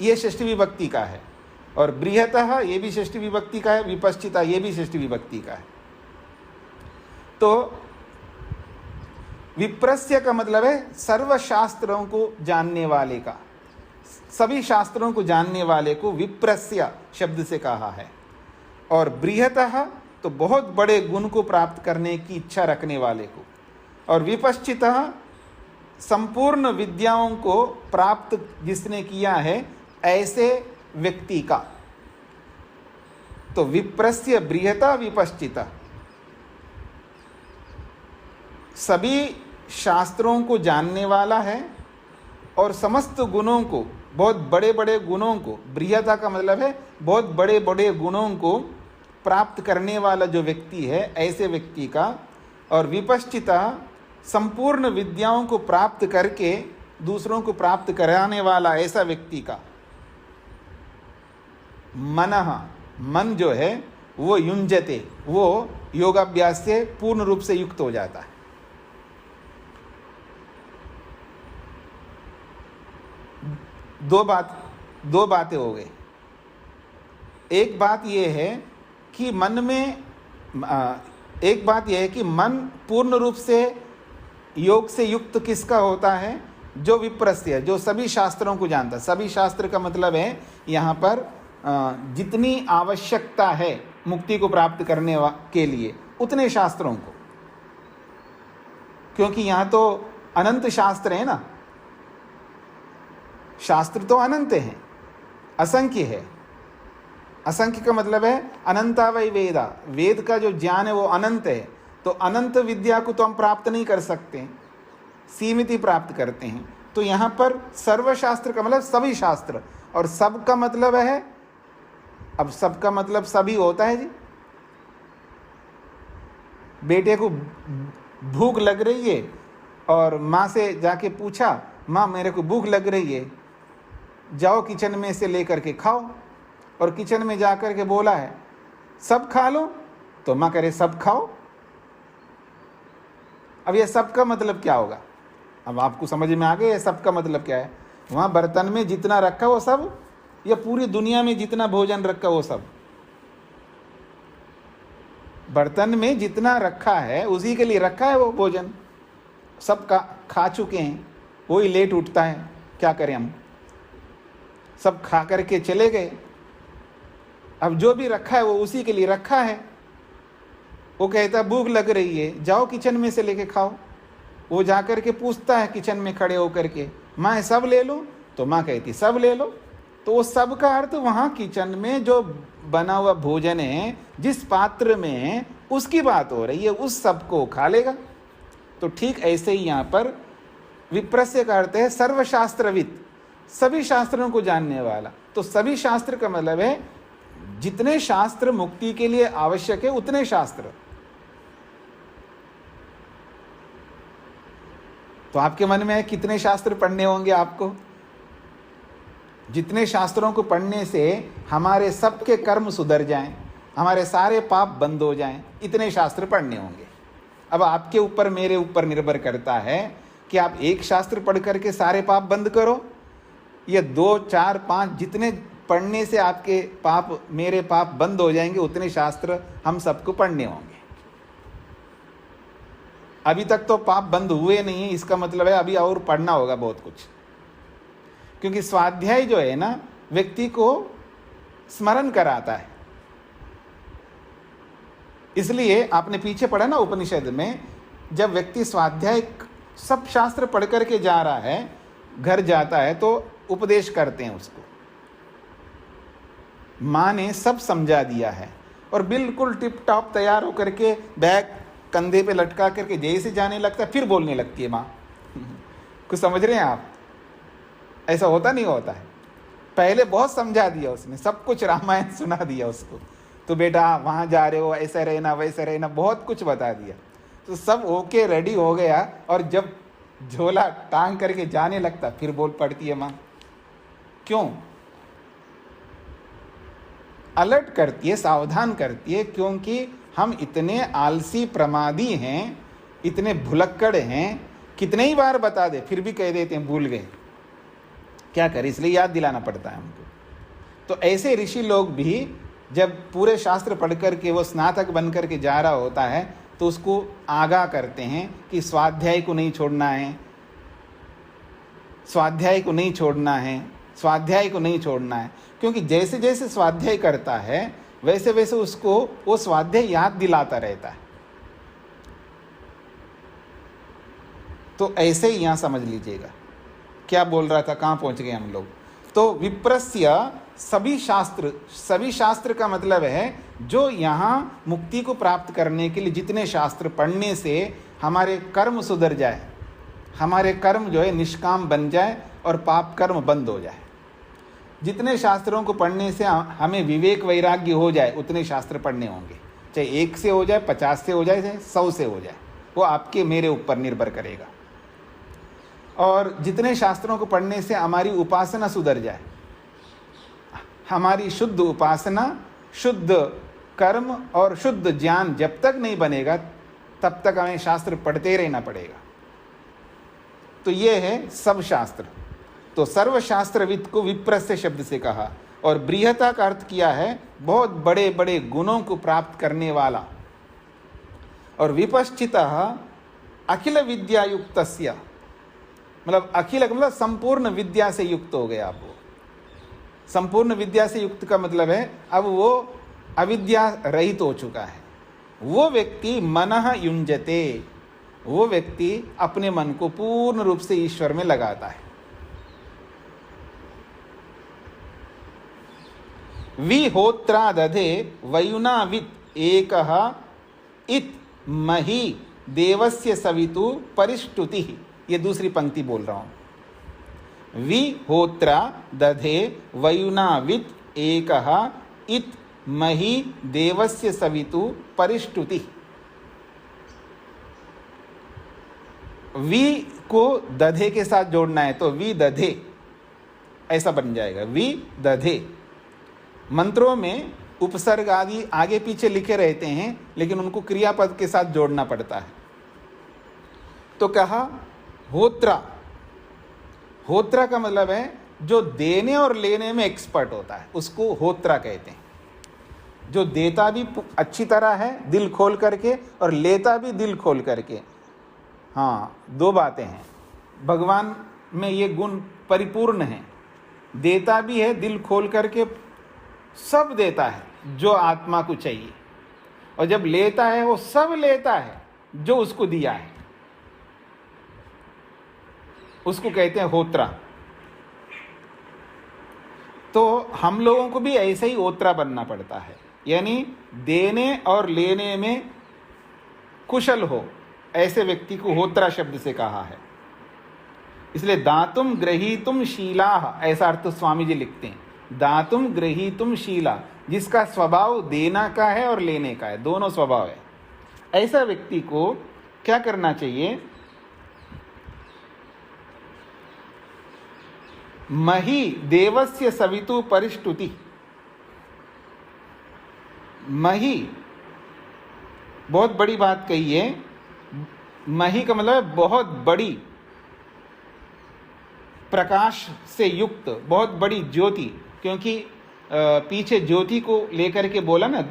ये षष्ठी विभक्ति का है और बृहतः ये भी षष्ठी विभक्ति का है, विपश्चिता ये भी षष्ठी विभक्ति का है। तो विप्रस्य का मतलब है सर्व शास्त्रों को जानने वाले का, सभी शास्त्रों को जानने वाले को विप्रस्य शब्द से कहा है। और बृहतः तो बहुत बड़े गुण को प्राप्त करने की इच्छा रखने वाले को, और विपश्चितः संपूर्ण विद्याओं को प्राप्त जिसने किया है ऐसे व्यक्ति का। तो विप्रस्य बृहता विपश्चिता, सभी शास्त्रों को जानने वाला है और समस्त गुणों को, बहुत बड़े बड़े गुणों को, बृहता का मतलब है बहुत बड़े बड़े गुणों को प्राप्त करने वाला जो व्यक्ति है ऐसे व्यक्ति का। और विपश्चिता संपूर्ण विद्याओं को प्राप्त करके दूसरों को प्राप्त कराने वाला ऐसा व्यक्ति का। मनः, मन जो है वो युञ्जते, वो योगाभ्यास से पूर्ण रूप से युक्त हो जाता है। दो बातें हो गई। एक बात यह है कि मन में, एक बात यह है कि मन पूर्ण रूप से योग से युक्त किसका होता है? जो विप्रस्य, जो सभी शास्त्रों को जानता है। सभी शास्त्र का मतलब है यहाँ पर जितनी आवश्यकता है मुक्ति को प्राप्त करने के लिए उतने शास्त्रों को, क्योंकि यहाँ तो अनंत शास्त्र है ना, शास्त्र तो अनंत हैं, असंख्य है। असंख्य का मतलब है अनंता वै वेदा, वेद का जो ज्ञान है वो अनंत है। तो अनंत विद्या को तो हम प्राप्त नहीं कर सकते, सीमित ही प्राप्त करते हैं। तो यहाँ पर सर्वशास्त्र का मतलब सभी शास्त्र, और सब का मतलब है, अब सबका मतलब सभी होता है जी। बेटे को भूख लग रही है और माँ से जाके पूछा, माँ मेरे को भूख लग रही है, जाओ किचन में से लेकर के खाओ। और किचन में जाकर के बोला है सब खा लो, तो माँ करे सब खाओ। अब ये सब का मतलब क्या होगा? अब आपको समझ में आ गया सबका मतलब क्या है। वहाँ बर्तन में जितना रखा वो सब, या पूरी दुनिया में जितना भोजन रखा वो सब? बर्तन में जितना रखा है उसी के लिए रखा है वो भोजन। सब खा चुके हैं, वही लेट उठता है, क्या करें हम, सब खा करके चले गए। अब जो भी रखा है वो उसी के लिए रखा है। वो कहता भूख लग रही है, जाओ किचन में से लेके खाओ। वो जा करके पूछता है किचन में खड़े होकर के, माँ सब ले लूं? तो माँ कहती सब ले लो। तो वो सब का अर्थ वहाँ किचन में जो बना हुआ भोजन है, जिस पात्र में है, उसकी बात हो रही है, उस सब को खा लेगा। तो ठीक ऐसे ही यहाँ पर विप्रस्य का अर्थ है सर्वशास्त्रविद, सभी शास्त्रों को जानने वाला। तो सभी शास्त्र का मतलब है जितने शास्त्र मुक्ति के लिए आवश्यक है उतने शास्त्र। तो आपके मन में है कितने शास्त्र पढ़ने होंगे आपको? जितने शास्त्रों को पढ़ने से हमारे सबके कर्म सुधर जाएं, हमारे सारे पाप बंद हो जाएं, इतने शास्त्र पढ़ने होंगे। अब आपके ऊपर मेरे ऊपर निर्भर करता है कि आप एक शास्त्र पढ़ करके सारे पाप बंद करो, या 2, 4, 5 जितने पढ़ने से आपके पाप, मेरे पाप बंद हो जाएंगे, उतने शास्त्र हम सबको पढ़ने होंगे। अभी तक तो पाप बंद हुए नहीं है, इसका मतलब है अभी और पढ़ना होगा बहुत कुछ। क्योंकि स्वाध्याय जो है ना, व्यक्ति को स्मरण कराता है। इसलिए आपने पीछे पढ़ा ना उपनिषद में, जब व्यक्ति स्वाध्याय सब शास्त्र पढ़ करके जा रहा है, घर जाता है तो उपदेश करते हैं उसको। माँ ने सब समझा दिया है और बिल्कुल टिप टॉप तैयार होकर के बैग कंधे पे लटका करके जैसे जाने लगता है, फिर बोलने लगती है माँ। कुछ समझ रहे हैं आप? ऐसा होता नहीं होता है। पहले बहुत समझा दिया उसने, सब कुछ रामायण सुना दिया उसको, तो बेटा वहाँ जा रहे हो, ऐसा रहना वैसा रहना, बहुत कुछ बता दिया। तो सब ओके रेडी हो गया, और जब झोला टांग करके जाने लगता फिर बोल पड़ती है माँ। क्यों? अलर्ट करती है, सावधान करती है, क्योंकि हम इतने आलसी प्रमादी हैं, इतने भुलक्कड़ हैं, कितने ही बार बता दे फिर भी कह देते हैं भूल गए। क्या करें, इसलिए याद दिलाना पड़ता है हमको। तो ऐसे ऋषि लोग भी जब पूरे शास्त्र पढ़ कर के वो स्नातक बन कर के जा रहा होता है, तो उसको आगाह करते हैं कि स्वाध्याय को नहीं छोड़ना है, स्वाध्याय को नहीं छोड़ना है, स्वाध्याय को नहीं छोड़ना है। क्योंकि जैसे जैसे स्वाध्याय करता है वैसे वैसे उसको वो स्वाध्याय याद दिलाता रहता है। तो ऐसे ही यहाँ समझ लीजिएगा क्या बोल रहा था, कहाँ पहुँच गए हम लोग। तो विप्रस्य सभी शास्त्र का मतलब है जो यहाँ मुक्ति को प्राप्त करने के लिए जितने शास्त्र पढ़ने से हमारे कर्म सुधर जाए, हमारे कर्म जो है निष्काम बन जाए और पाप कर्म बंद हो जाए। जितने शास्त्रों को पढ़ने से हमें विवेक वैराग्य हो जाए, उतने शास्त्र पढ़ने होंगे। चाहे 1 से हो जाए, 50 से हो जाए, चाहे 100 से हो जाए, वो आपके मेरे ऊपर निर्भर करेगा। और जितने शास्त्रों को पढ़ने से हमारी उपासना सुधर जाए, हमारी शुद्ध उपासना, शुद्ध कर्म और शुद्ध ज्ञान जब तक नहीं बनेगा तब तक हमें शास्त्र पढ़ते रहना पड़ेगा। तो ये है सब शास्त्र। तो सर्वशास्त्रविद को विप्रस्य शब्द से कहा, और बृहता का अर्थ किया है बहुत बड़े बड़े गुणों को प्राप्त करने वाला। और विपश्चितः अखिल विद्या युक्तस्य, मतलब अखिल मतलब संपूर्ण विद्या से युक्त हो गया। अब वो संपूर्ण विद्या से युक्त का मतलब है अब वो अविद्या रहित हो चुका है। वो व्यक्ति मनः युञ्जते, वो व्यक्ति अपने मन को पूर्ण रूप से ईश्वर में लगाता है। विहोत्रा दधे वयुनावित् एकः इत मही देवस्य सवितु परिष्टुति। ये दूसरी पंक्ति बोल रहा हूं। विहोत्रा दधे वयुनावित् एकः इत मही देवस्य सवितु परिष्टुति। वी को दधे के साथ जोड़ना है तो वी दधे ऐसा बन जाएगा। वी दधे मंत्रों में उपसर्ग आदि आगे पीछे लिखे रहते हैं, लेकिन उनको क्रियापद के साथ जोड़ना पड़ता है। तो कहा होत्रा, होत्रा का मतलब है जो देने और लेने में एक्सपर्ट होता है, उसको होत्रा कहते हैं। जो देता भी अच्छी तरह है दिल खोल करके और लेता भी दिल खोल करके। हाँ, दो बातें हैं, भगवान में ये गुण परिपूर्ण है। देता भी है दिल खोल करके, सब देता है जो आत्मा को चाहिए, और जब लेता है वो सब लेता है जो उसको दिया है, उसको कहते हैं होत्रा। तो हम लोगों को भी ऐसे ही होत्रा बनना पड़ता है, यानी देने और लेने में कुशल हो, ऐसे व्यक्ति को होत्रा शब्द से कहा है। इसलिए दातुम ग्रहीतुम शीला, ऐसा अर्थ स्वामी जी लिखते हैं। दातुम ग्रहीतुम शीला, जिसका स्वभाव देना का है और लेने का है, दोनों स्वभाव है, ऐसा व्यक्ति को क्या करना चाहिए? मही देवस्य सवितु परिष्टुति। मही, बहुत बड़ी बात कही है। मही का मतलब बहुत बड़ी, प्रकाश से युक्त, बहुत बड़ी ज्योति, क्योंकि पीछे ज्योति को लेकर के बोला ना,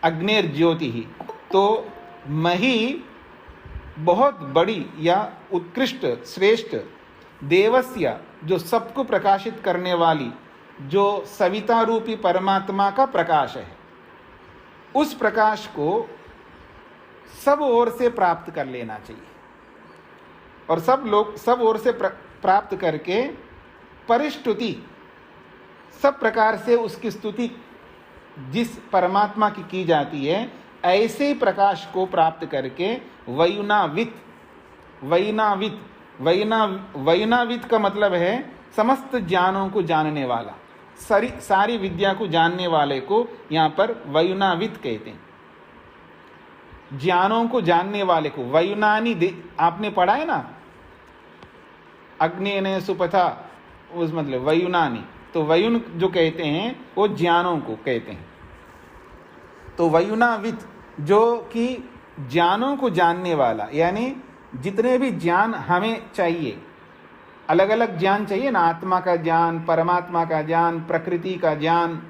अग्नेर ज्योति ही, तो मही बहुत बड़ी या उत्कृष्ट श्रेष्ठ, देवस्य जो सबको प्रकाशित करने वाली, जो सविता रूपी परमात्मा का प्रकाश है, उस प्रकाश को सब ओर से प्राप्त कर लेना चाहिए, और सब लोग सब ओर से प्राप्त करके परिष्टुति, सब प्रकार से उसकी स्तुति जिस परमात्मा की जाती है, ऐसे ही प्रकाश को प्राप्त करके वयुनावित, वैनावित, वैनावित का मतलब है समस्त ज्ञानों को जानने वाला, सारी विद्या को जानने वाले को यहाँ पर वयुनावित कहते हैं। ज्ञानों को जानने वाले को वयुनानी, आपने पढ़ा है ना, अग्नेय सुपथा, उस मतलब वयुनानी, तो वयुन जो कहते हैं वो ज्ञानों को कहते हैं। तो वयुनावित जो कि ज्ञानों को जानने वाला, यानी जितने भी ज्ञान हमें चाहिए, अलग अलग ज्ञान चाहिए ना, आत्मा का ज्ञान, परमात्मा का ज्ञान, प्रकृति का ज्ञान,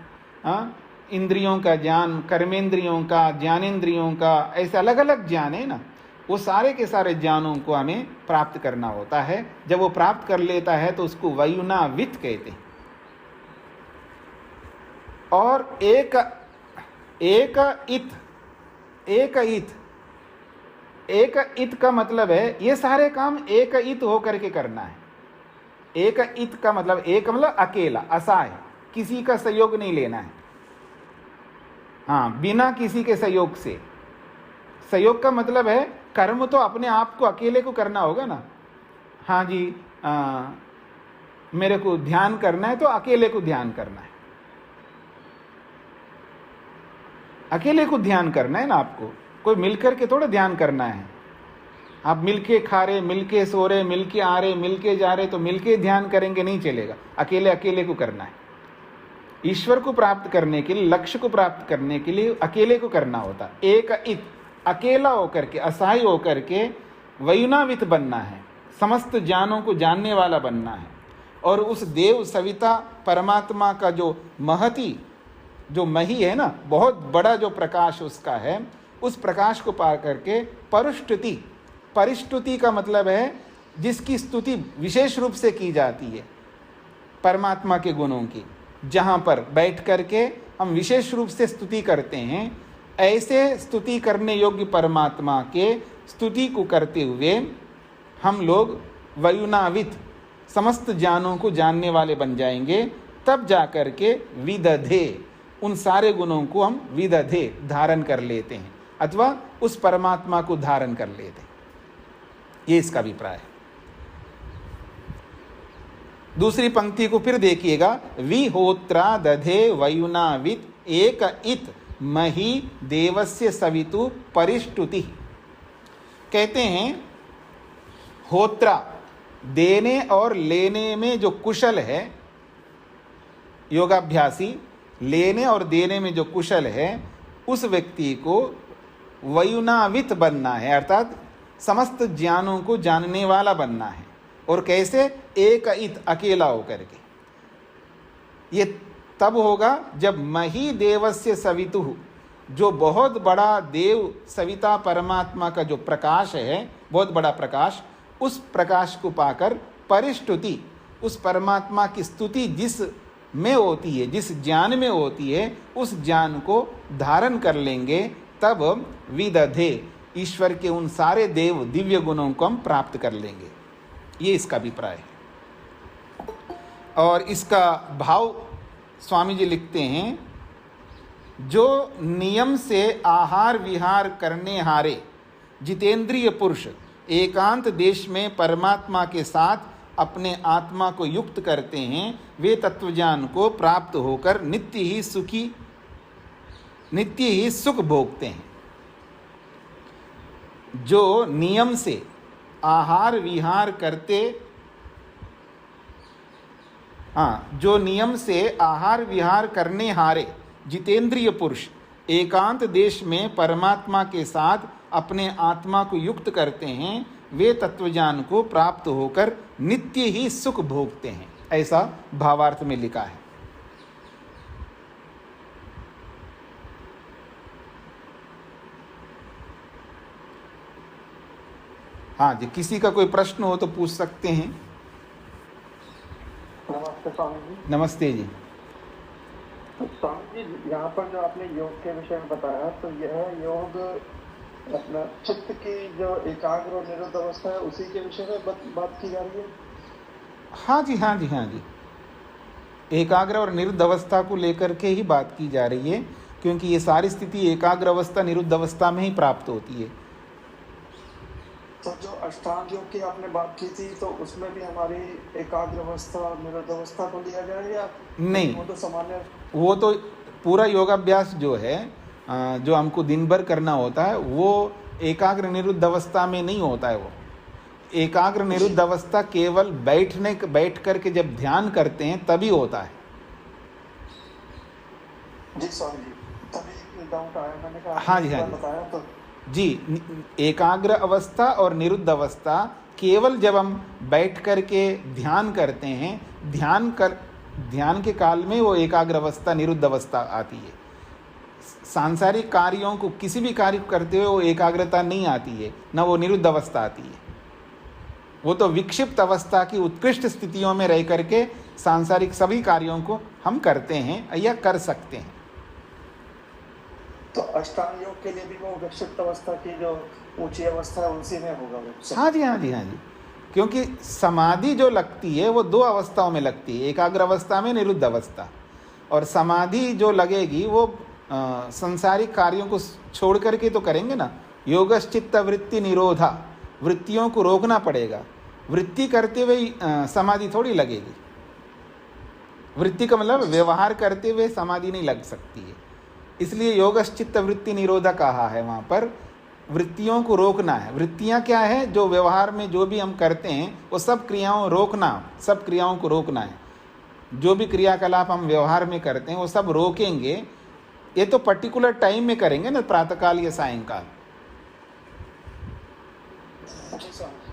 इंद्रियों का ज्ञान, कर्मेंद्रियों का, ज्ञानेंद्रियों का, ऐसे अलग अलग ज्ञान है ना, वो सारे के सारे ज्ञानों को हमें प्राप्त करना होता है। जब वो प्राप्त कर लेता है तो उसको वयुनावित कहते हैं। और एक इत का मतलब है ये सारे काम एक इत होकर के करना है। एक इत का मतलब, एक मतलब अकेला, असहाय, किसी का सहयोग नहीं लेना है। हाँ, बिना किसी के सहयोग से। सहयोग का मतलब है कर्म तो अपने आप को अकेले को करना होगा ना। हाँ जी, मेरे को ध्यान करना है तो अकेले को ध्यान करना है, अकेले को ध्यान करना है ना आपको, कोई मिलकर के थोड़ा ध्यान करना है। आप मिलके खा रहे, मिलके सो रहे, मिलके आ रहे, मिलके जा रहे, तो मिलके ध्यान करेंगे नहीं चलेगा, अकेले अकेले को करना है। ईश्वर को प्राप्त करने के लिए, लक्ष्य को प्राप्त करने के लिए अकेले को करना होता है। एक इत, अकेला होकर के, असहाय होकर के वयुनावित बनना है, समस्त ज्ञानों को जानने वाला बनना है। और उस देव सविता परमात्मा का जो महती, जो मही है ना, बहुत बड़ा जो प्रकाश उसका है, उस प्रकाश को पार करके परिष्टुति, परिष्टुति का मतलब है जिसकी स्तुति विशेष रूप से की जाती है, परमात्मा के गुणों की, जहाँ पर बैठ करके हम विशेष रूप से स्तुति करते हैं, ऐसे स्तुति करने योग्य परमात्मा के स्तुति को करते हुए हम लोग वयुनावित, समस्त ज्ञानों को जानने वाले बन जाएंगे। तब जाकर के विदधे, उन सारे गुणों को हम विदधे, धारण कर लेते हैं, अथवा उस परमात्मा को धारण कर लेते हैं। ये इसका अभिप्राय है। दूसरी पंक्ति को फिर देखिएगा, विहोत्रा दधे वयुनावित एक इत मही देवस्य सवितु परिष्टुति। कहते हैं होत्रा, देने और लेने में जो कुशल है, योगाभ्यासी, लेने और देने में जो कुशल है, उस व्यक्ति को वयुनावित बनना है, अर्थात समस्त ज्ञानों को जानने वाला बनना है। और कैसे? एक इत, अकेला होकर के। ये तब होगा जब मही देवस्य सवितुः, जो बहुत बड़ा देव सविता परमात्मा का जो प्रकाश है, बहुत बड़ा प्रकाश, उस प्रकाश को पाकर परिष्टुति, उस परमात्मा की स्तुति जिस में होती है, जिस ज्ञान में होती है, उस ज्ञान को धारण कर लेंगे, तब विदधे, ईश्वर के उन सारे देव दिव्य गुणों को हम प्राप्त कर लेंगे। ये इसका अभिप्राय है। और इसका भाव स्वामी जी लिखते हैं, जो नियम से आहार विहार करने हारे जितेंद्रिय पुरुष एकांत देश में परमात्मा के साथ अपने आत्मा को युक्त करते हैं, वे तत्वज्ञान को प्राप्त होकर नित्य ही सुख भोगते हैं। जो नियम से आहार विहार करते, जो नियम से आहार विहार करने हारे जितेंद्रिय पुरुष एकांत देश में परमात्मा के साथ अपने आत्मा को युक्त करते हैं, वे तत्वज्ञान को प्राप्त होकर नित्य ही सुख भोगते हैं। ऐसा भावार्थ में लिखा है। हाँ जी, किसी का कोई प्रश्न हो तो पूछ सकते हैं।
नमस्ते स्वामी जी।
नमस्ते जी।
स्वामी जी, यहाँ पर जो आपने योग के विषय में बताया, तो यह योग अपना चित्त की जो एकाग्र और निरुद्ध अवस्था है, उसी के विषय में बात की जा रही है।
हाँ जी, हाँ जी, हाँ जी, एकाग्र और निरुद्ध अवस्था को लेकर के ही बात की जा रही है, क्योंकि ये सारी स्थिति एकाग्र अवस्था निरुद्ध अवस्था में ही प्राप्त होती है।
तो जो अष्टांग योग की आपने बात की थी, तो उसमें भी हमारी एकाग्र अवस्था और निरुद्ध अवस्था को लिया जाए या
नहीं?
वो तो सामान्य,
वो तो पूरा योगाभ्यास जो है, जो हमको दिन भर करना होता है, वो एकाग्र निरुद्ध अवस्था में नहीं होता है। वो एकाग्र निरुद्ध अवस्था केवल बैठ करके जब ध्यान करते हैं तभी होता है।
जी स्वामी जी, तभी डाउट आया, मैंने कहा
हाँ जी, हाँ जी,
बताया तो
जी, एकाग्र अवस्था और निरुद्ध अवस्था केवल जब हम बैठ करके ध्यान करते हैं, ध्यान के काल में वो एकाग्र अवस्था निरुद्ध अवस्था आती है। सांसारिक कार्यों को, किसी भी कार्य करते हुए वो एकाग्रता नहीं आती है, न वो निरुद्ध अवस्था आती है। वो तो विक्षिप्त अवस्था की उत्कृष्ट स्थितियों में रह करके सांसारिक सभी कार्यों को हम करते हैं या कर सकते हैं।
तो अष्टांग योग के लिए भी वो विक्षिप्त अवस्था की जो ऊंची अवस्था है, उसी में होगा वो।
हाँ जी, हाँ जी, हाँ जी, क्योंकि समाधि जो लगती है वो दो अवस्थाओं में लगती है, एकाग्र अवस्था में, निरुद्ध अवस्था। और समाधि जो लगेगी वो संसारिक कार्यों को छोड़ करके तो करेंगे ना। योगश्चित्त वृत्ति निरोधा, वृत्तियों को रोकना पड़ेगा। वृत्ति करते हुए समाधि थोड़ी लगेगी। वृत्ति का मतलब व्यवहार करते हुए समाधि नहीं लग सकती है। इसलिए योगश्चित्त वृत्ति निरोधा कहा है। वहाँ पर वृत्तियों को रोकना है। वृत्तियाँ क्या है? जो व्यवहार में जो भी हम करते हैं वो सब क्रियाओं रोकना, सब क्रियाओं को रोकना है। जो भी क्रियाकलाप हम व्यवहार में करते हैं वो सब रोकेंगे। ये तो पर्टिकुलर टाइम में करेंगे ना, प्रातःकाल या सायंकाल।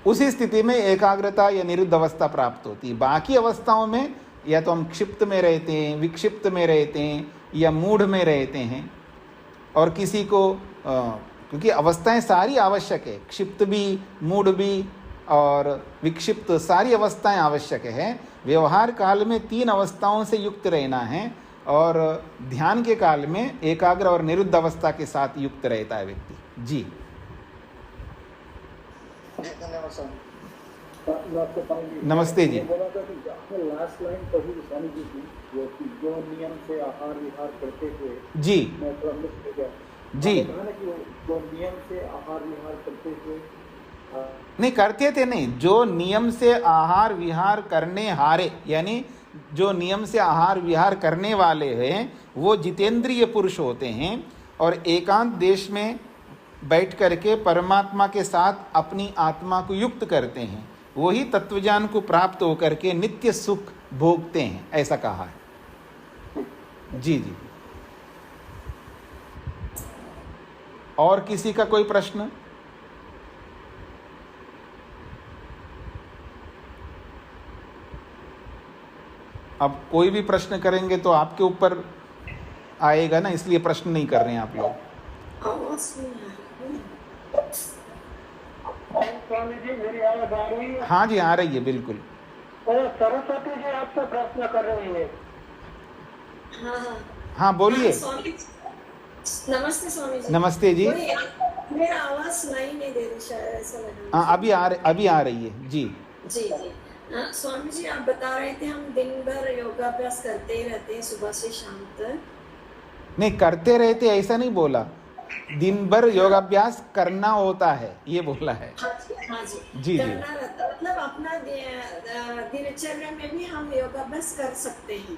उसी स्थिति में एकाग्रता या निरुद्ध अवस्था प्राप्त होती है। बाकी अवस्थाओं में या तो हम क्षिप्त में रहते हैं, विक्षिप्त में रहते हैं या मूढ़ में रहते हैं। और किसी को क्योंकि अवस्थाएं सारी आवश्यक है, क्षिप्त भी, मूढ़ भी और विक्षिप्त, सारी अवस्थाएं आवश्यक है। व्यवहार काल में 3 अवस्थाओं से युक्त रहना है और ध्यान के काल में एकाग्र और निरुद्ध अवस्था के साथ युक्त रहता है व्यक्ति। जी
धन्यवाद सर।
नमस्ते जी।
बोला था कि आपने लास्ट लाइन पढ़ी स्वामी जी की, जो नियम से आहार विहार करते थे।
जी
मैं थोड़ा मिस हो गया
जी।
कहा ना कि जो नियम से आहार विहार करते थे,
नहीं करते थे, नहीं, जो नियम से आहार विहार करने हारे, यानी जो नियम से आहार विहार करने वाले हैं वो जितेंद्रिय पुरुष होते हैं और एकांत देश में बैठ करके परमात्मा के साथ अपनी आत्मा को युक्त करते हैं। वही तत्वज्ञान को प्राप्त होकर के नित्य सुख भोगते हैं, ऐसा कहा है। जी जी। और किसी का कोई प्रश्न? अब कोई भी प्रश्न करेंगे तो आपके ऊपर आएगा ना, इसलिए प्रश्न नहीं कर रहे हैं आप लोग।
आवाज नहीं आ रही
स्वामी जी मेरी आवाज आ रही है?
हाँ जी, आ रही है बिल्कुल।
सरस्वती जी आपसे प्रश्न कर रही है।
हाँ हाँ
हाँ बोलिए।
स्वामी नमस्ते स्वामी जी।
नमस्ते जी।
मेरा आवाज सुनाई नहीं दे रही, शायद ऐसा लगा।
हाँ अभी आ रही है जी।
जी जी। स्वामी जी आप बता रहे थे हम दिन भर योगाभ्यास करते ही रहते हैं सुबह से शाम तक।
नहीं, करते रहते ऐसा नहीं बोला, दिन भर योगाभ्यास करना होता है ये बोला है।
हाँ जी
जी
करना रहता, मतलब अपना दिनचर्या में भी हम योगाभ्यास कर सकते हैं।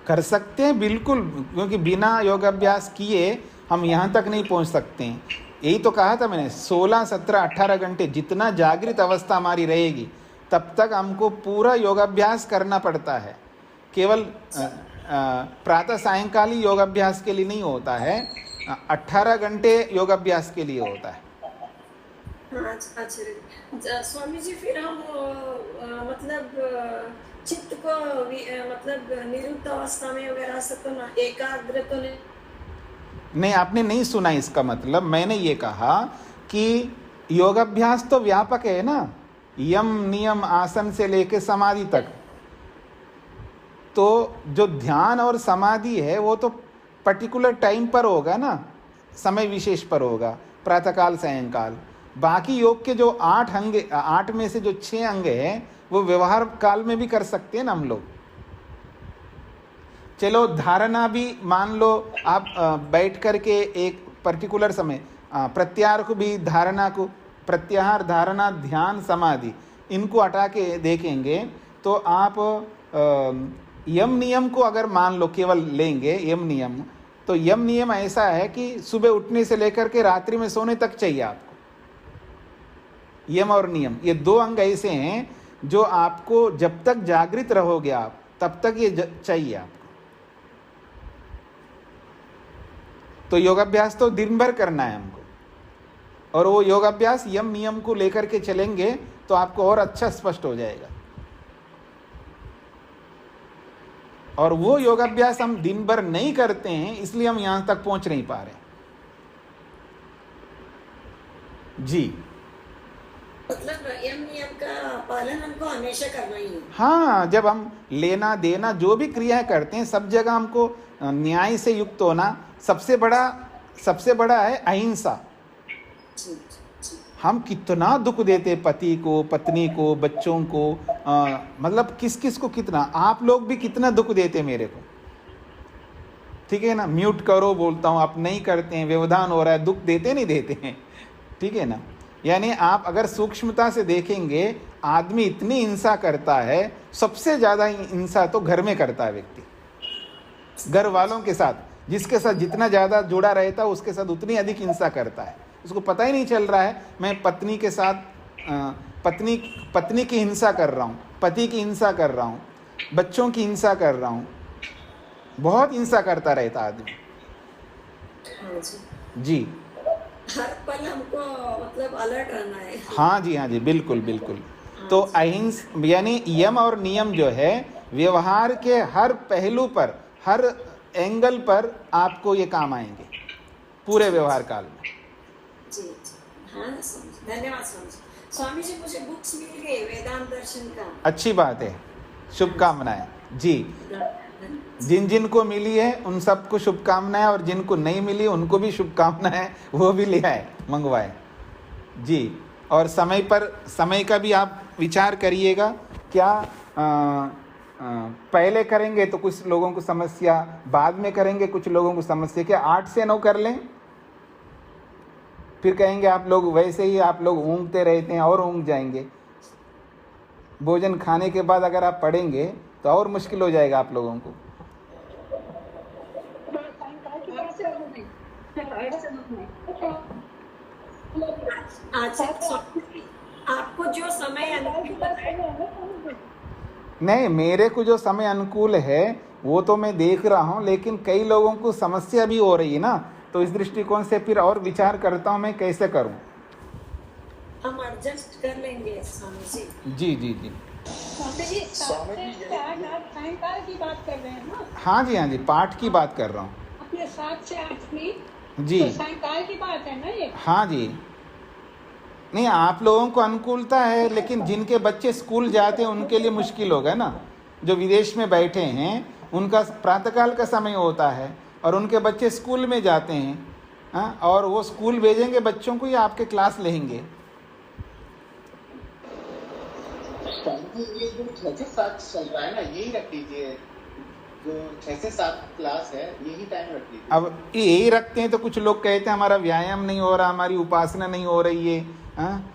कर सकते हैं बिल्कुल, क्योंकि बिना योगाभ्यास किए हम यहाँ तक नहीं पहुँच सकते हैं। यही तो कहा था मैंने, 16, 17, 18 घंटे जितना जागृत अवस्था हमारी रहेगी तब तक हमको पूरा योगाभ्यास करना पड़ता है। केवल प्रातः सायंकाली योगाभ्यास के लिए नहीं होता है, 18 घंटे योगाभ्यास के लिए होता है।
हाँ अच्छा स्वामी जी, फिर हम मतलब चित्त को मतलब निरुद्ध अवस्था में वगैरह से तो ना एकाग्र तो
नहीं, आपने नहीं सुना इसका मतलब। मैंने ये कहा कि योगाभ्यास तो व्यापक है ना, यम नियम आसन से लेके समाधि तक। तो जो ध्यान और समाधि है वो तो पर्टिकुलर टाइम पर होगा ना, समय विशेष पर होगा, प्रातःकाल सायंकाल। बाकी योग के जो 8 अंग, 8 में से जो 6 अंग हैं वो व्यवहार काल में भी कर सकते हैं ना हम लोग। चलो धारणा भी मान लो आप बैठ करके एक पर्टिकुलर समय, प्रत्याहार को भी, धारणा को, प्रत्याहार, धारणा, ध्यान, समाधि, इनको हटा के देखेंगे तो आप यम नियम को अगर मान लो केवल लेंगे यम नियम, तो यम नियम ऐसा है कि सुबह उठने से लेकर के रात्रि में सोने तक चाहिए आपको। यम और नियम ये 2 अंग ऐसे हैं जो आपको जब तक जागृत रहोगे आप तब तक ये चाहिए आपको। तो योगाभ्यास तो दिन भर करना है हमको, और वो योगाभ्यास यम नियम को लेकर के चलेंगे तो आपको और अच्छा स्पष्ट हो जाएगा। और वो योगाभ्यास हम दिन भर नहीं करते हैं, इसलिए हम यहां तक पहुंच नहीं पा रहे जी।
मतलब यम नियम का पालन हमको हमेशा करना ही है।
हाँ, जब हम लेना देना जो भी क्रियाएं करते हैं सब जगह हमको न्याय से युक्त होना। सबसे बड़ा है अहिंसा। हम कितना दुख देते पति को, पत्नी को, बच्चों को, मतलब किस किस को कितना, आप लोग भी कितना दुख देते मेरे को, ठीक है ना। म्यूट करो बोलता हूँ, आप नहीं करते हैं, व्यवधान हो रहा है, दुख देते नहीं देते हैं, ठीक है ना। यानी आप अगर सूक्ष्मता से देखेंगे आदमी इतनी हिंसा करता है, सबसे ज़्यादा हिंसा तो घर में करता है व्यक्ति, घर वालों के साथ। जिसके साथ जितना ज़्यादा जुड़ा रहता है उसके साथ उतनी अधिक हिंसा करता है। उसको पता ही नहीं चल रहा है मैं पत्नी के साथ पत्नी की हिंसा कर रहा हूँ, पति की हिंसा कर रहा हूँ, बच्चों की हिंसा कर रहा हूँ, बहुत हिंसा करता रहता आदमी।
हाँ
जी,
हर पल हमको मतलब अलर्ट रहना है।
हाँ जी बिल्कुल बिल्कुल। तो अहिंसा यानी यम और नियम जो है व्यवहार के हर पहलू पर, हर एंगल पर आपको ये काम आएंगे पूरे व्यवहार काल में।
जी हाँ धन्यवाद स्वामी जी। स्वामी जी मुझे बुक्स मिल गई वेदांत दर्शन का।
अच्छी बात है, शुभकामनाएं जी। जिन जिन को मिली है उन सबको शुभकामनाएं, और जिनको नहीं मिली उनको भी शुभकामनाएं, वो भी ले आए, मंगवाए जी। और समय का भी आप विचार करिएगा। क्या पहले करेंगे तो कुछ लोगों को समस्या, बाद में करेंगे कुछ लोगों को समस्या। क्या 8 से 9 कर लें, फिर कहेंगे आप लोग वैसे ही आप लोग ऊँघते रहते हैं और ऊँघ जाएंगे। भोजन खाने के बाद अगर आप पढ़ेंगे तो और मुश्किल हो जाएगा आप लोगों को।
आपको जो समय
नहीं, मेरे को जो समय अनुकूल है वो तो मैं देख रहा हूँ, लेकिन कई लोगों को समस्या भी हो रही है ना, तो इस दृष्टिकोण से फिर और विचार करता हूँ मैं कैसे करूँ।
हम एडजस्ट कर लेंगे स्वामी जी।
जी।
स्वामी जी
स्वामी जी,
सात से आठ आप सायंकाल की बात कर रहे हैं ना?
हाँ जी, हाँ जी, पाठ की बात कर रहा हूँ
आप ये 7 से 8 की
जी।
तो सायंकाल की बात है ना ये?
हाँ जी, नहीं आप लोगों को अनुकूलता है, लेकिन जिनके बच्चे स्कूल जाते हैं उनके लिए मुश्किल होगा ना। जो विदेश में बैठे हैं उनका प्रातःकाल का समय होता है और उनके बच्चे स्कूल में जाते हैं, हाँ, और वो स्कूल भेजेंगे बच्चों को या आपके क्लास लेंगे?
स्वामी जी, ये जो 6 से 7 चल रहा है ना, यही रख लीजिए। जो 6 से 7 क्लास है, यही टाइम रख लीजिए।
अब यही रखते हैं तो कुछ लोग कहते हैं हमारा व्यायाम नहीं हो रहा, हमारी उपासना नहीं हो रही है, हाँ?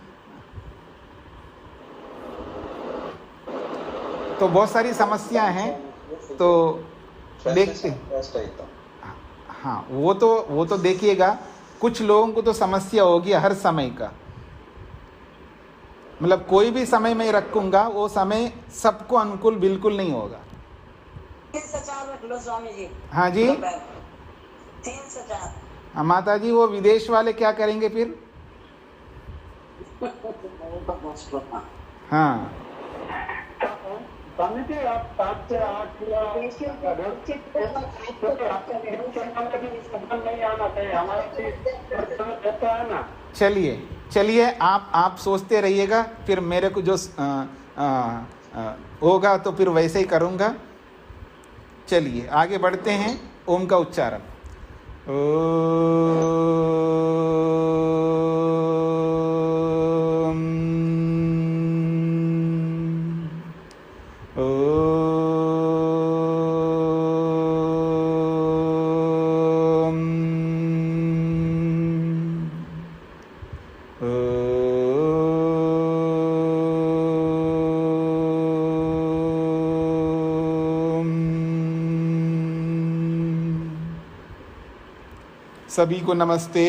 तो बहुत सारी समस्याएं हैं, तो देखते हैं। हाँ, वो तो देखिएगा, कुछ लोगों को तो समस्या होगी हर समय का, मतलब कोई भी समय मैं रखूंगा वो समय सबको अनुकूल बिल्कुल नहीं होगा।
3 से 4 रख लो स्वामी जी।
हाँ जी,
3 से 4।
हाँ माता जी, वो विदेश वाले क्या करेंगे फिर? हाँ
स्वामी जी, आप 7 से 8 नहीं आना चाहिए, हमारा रहता है ना।
चलिए आप सोचते रहिएगा, फिर मेरे को जो होगा तो फिर वैसे ही करूँगा। चलिए आगे बढ़ते हैं। ओम का उच्चारण। सभी को नमस्ते।